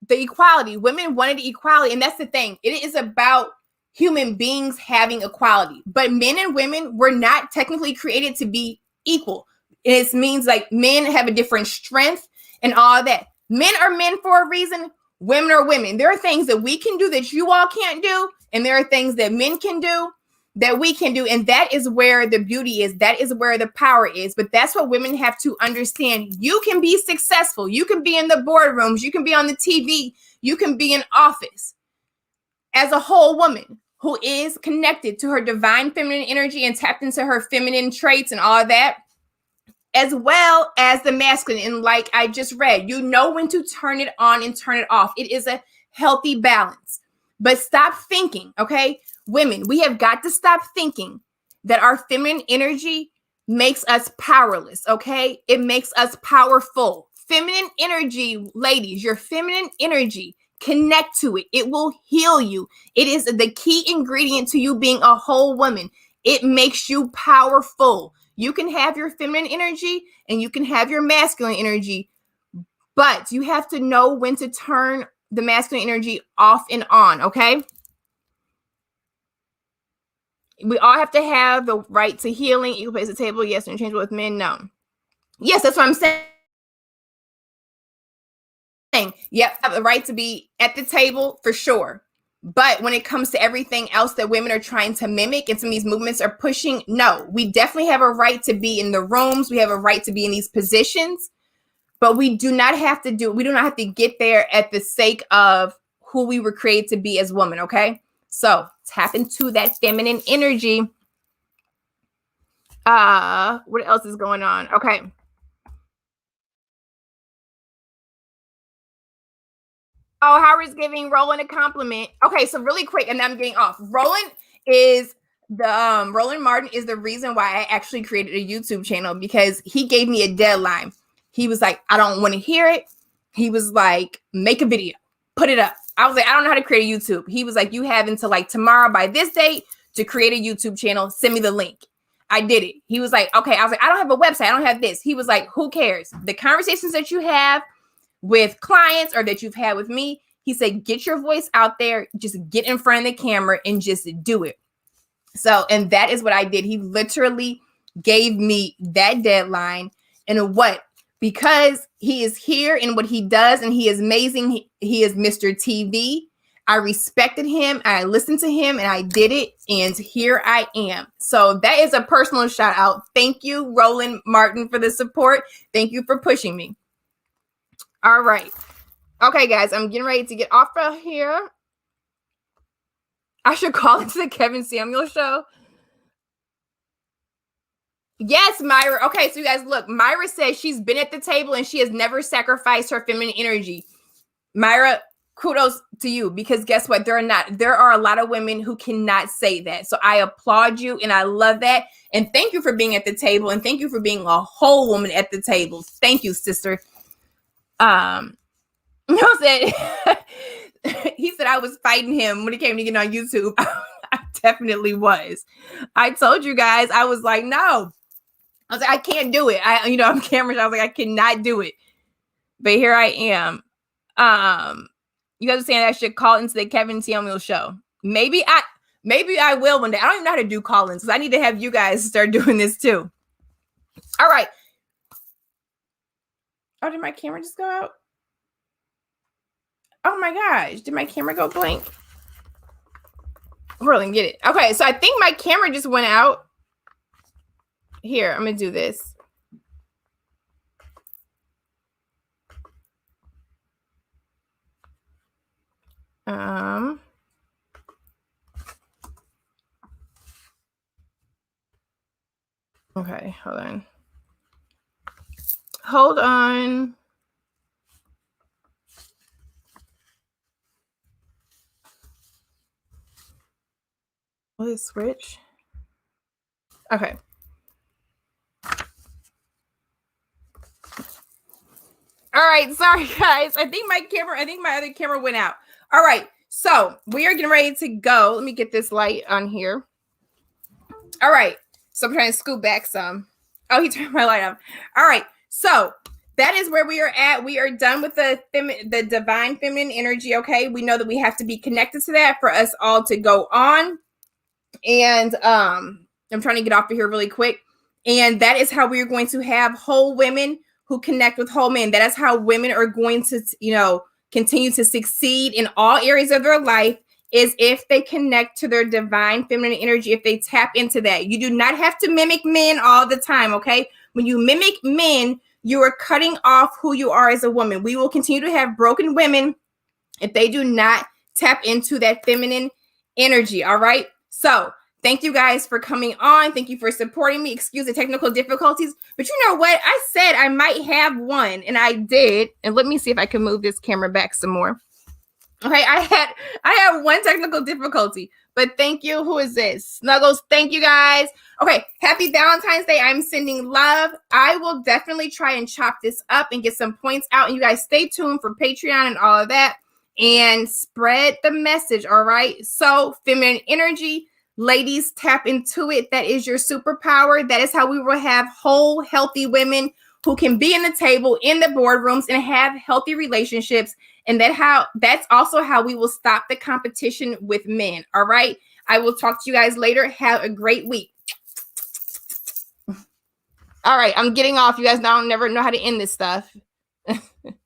the equality, women wanted equality, and that's the thing. It is about human beings having equality, but men and women were not technically created to be equal. It means like men have a different strength and all that. Men are men for a reason. Women are women. There are things that we can do that you all can't do, and there are things that men can do that we can do, and that is where the beauty is. That is where the power is. But that's what women have to understand. You can be successful. You can be in the boardrooms. You can be on the TV. You can be in office as a whole woman who is connected to her divine feminine energy and tapped into her feminine traits and all that, as well as the masculine. And like I just read, you know when to turn it on and turn it off. It is a healthy balance. But stop thinking, okay? Women, we have got to stop thinking that our feminine energy makes us powerless, okay? It makes us powerful. Feminine energy, ladies, your feminine energy, connect to it. It will heal you. It is the key ingredient to you being a whole woman. It makes you powerful. You can have your feminine energy and you can have your masculine energy, but you have to know when to turn the masculine energy off and on, okay? We all have to have the right to healing. Equal place at the table, yes. Interchangeable with men, no. Yes, that's what I'm saying. Yep, have the right to be at the table for sure. But when it comes to everything else that women are trying to mimic and some of these movements are pushing, no, we definitely have a right to be in the rooms. We have a right to be in these positions, but we do not have to get there at the sake of who we were created to be as women, okay? So tap into that feminine energy. What else is going on? Okay. Oh, Howard's giving Roland a compliment. Okay, so really quick, and I'm getting off. Roland Martin is the reason why I actually created a YouTube channel, because he gave me a deadline. He was like, I don't want to hear it. He was like, make a video, put it up. I was like, I don't know how to create a YouTube. He was like, you have until like tomorrow by this date to create a YouTube channel. Send me the link. I did it. He was like, okay. I was like, I don't have a website. I don't have this. He was like, who cares? The conversations that you have with clients or that you've had with me, he said, get your voice out there, just get in front of the camera and just do it. So, and that is what I did. He literally gave me that deadline. And what? Because he is here in what he does and he is amazing. He is Mr. TV. I respected him. I listened to him and I did it. And here I am. So that is a personal shout out. Thank you, Roland Martin, for the support. Thank you for pushing me. All right. Okay, guys, I'm getting ready to get off of here. I should call into the Kevin Samuel show. Yes, Myra. Okay, so you guys, look, Myra says she's been at the table and she has never sacrificed her feminine energy. Myra, kudos to you, because guess what? There are a lot of women who cannot say that. So I applaud you and I love that. And thank you for being at the table and thank you for being a whole woman at the table. Thank you, sister. Said he said I was fighting him when he came to get on YouTube. I definitely was. I told you guys, I was like, no. I was like, I can't do it. I'm cameras. I was like, I cannot do it. But here I am. You guys are saying I should call into the Kevin Samuel show. Maybe I will one day. I don't even know how to do call-ins because I need to have you guys start doing this too. All right. Oh, did my camera just go out? Oh my gosh, did my camera go blank? Really get it. Okay, so I think my camera just went out. Here, I'm gonna do this. Okay, hold on. Will it switch? Okay. All right, sorry guys. I think my other camera went out. All right, so we are getting ready to go. Let me get this light on here. All right, so I'm trying to scoot back some. Oh, he turned my light off. All right, so that is where we are at. We are done with the divine feminine energy. Okay, we know that we have to be connected to that for us all to go on. And I'm trying to get off of here really quick. And that is how we are going to have whole women who connect with whole men. That is how women are going to, continue to succeed in all areas of their life, is if they connect to their divine feminine energy, if they tap into that. You do not have to mimic men all the time, okay? When you mimic men, you are cutting off who you are as a woman. We will continue to have broken women if they do not tap into that feminine energy, all right? So thank you guys for coming on. Thank you for supporting me. Excuse the technical difficulties, but you know what? I said I might have one, and I did. And let me see if I can move this camera back some more. Okay, I had one technical difficulty, but thank you. Who is this? Snuggles. Thank you guys. Okay, happy Valentine's Day. I'm sending love. I will definitely try and chop this up and get some points out. And you guys stay tuned for Patreon and all of that, and spread the message. All right. So feminine energy, ladies, tap into it. That is your superpower. That is how we will have whole, healthy women who can be in the table, in the boardrooms, and have healthy relationships. And that's also how we will stop the competition with men. All right. I will talk to you guys later. Have a great week. All right. I'm getting off. You guys now never know how to end this stuff.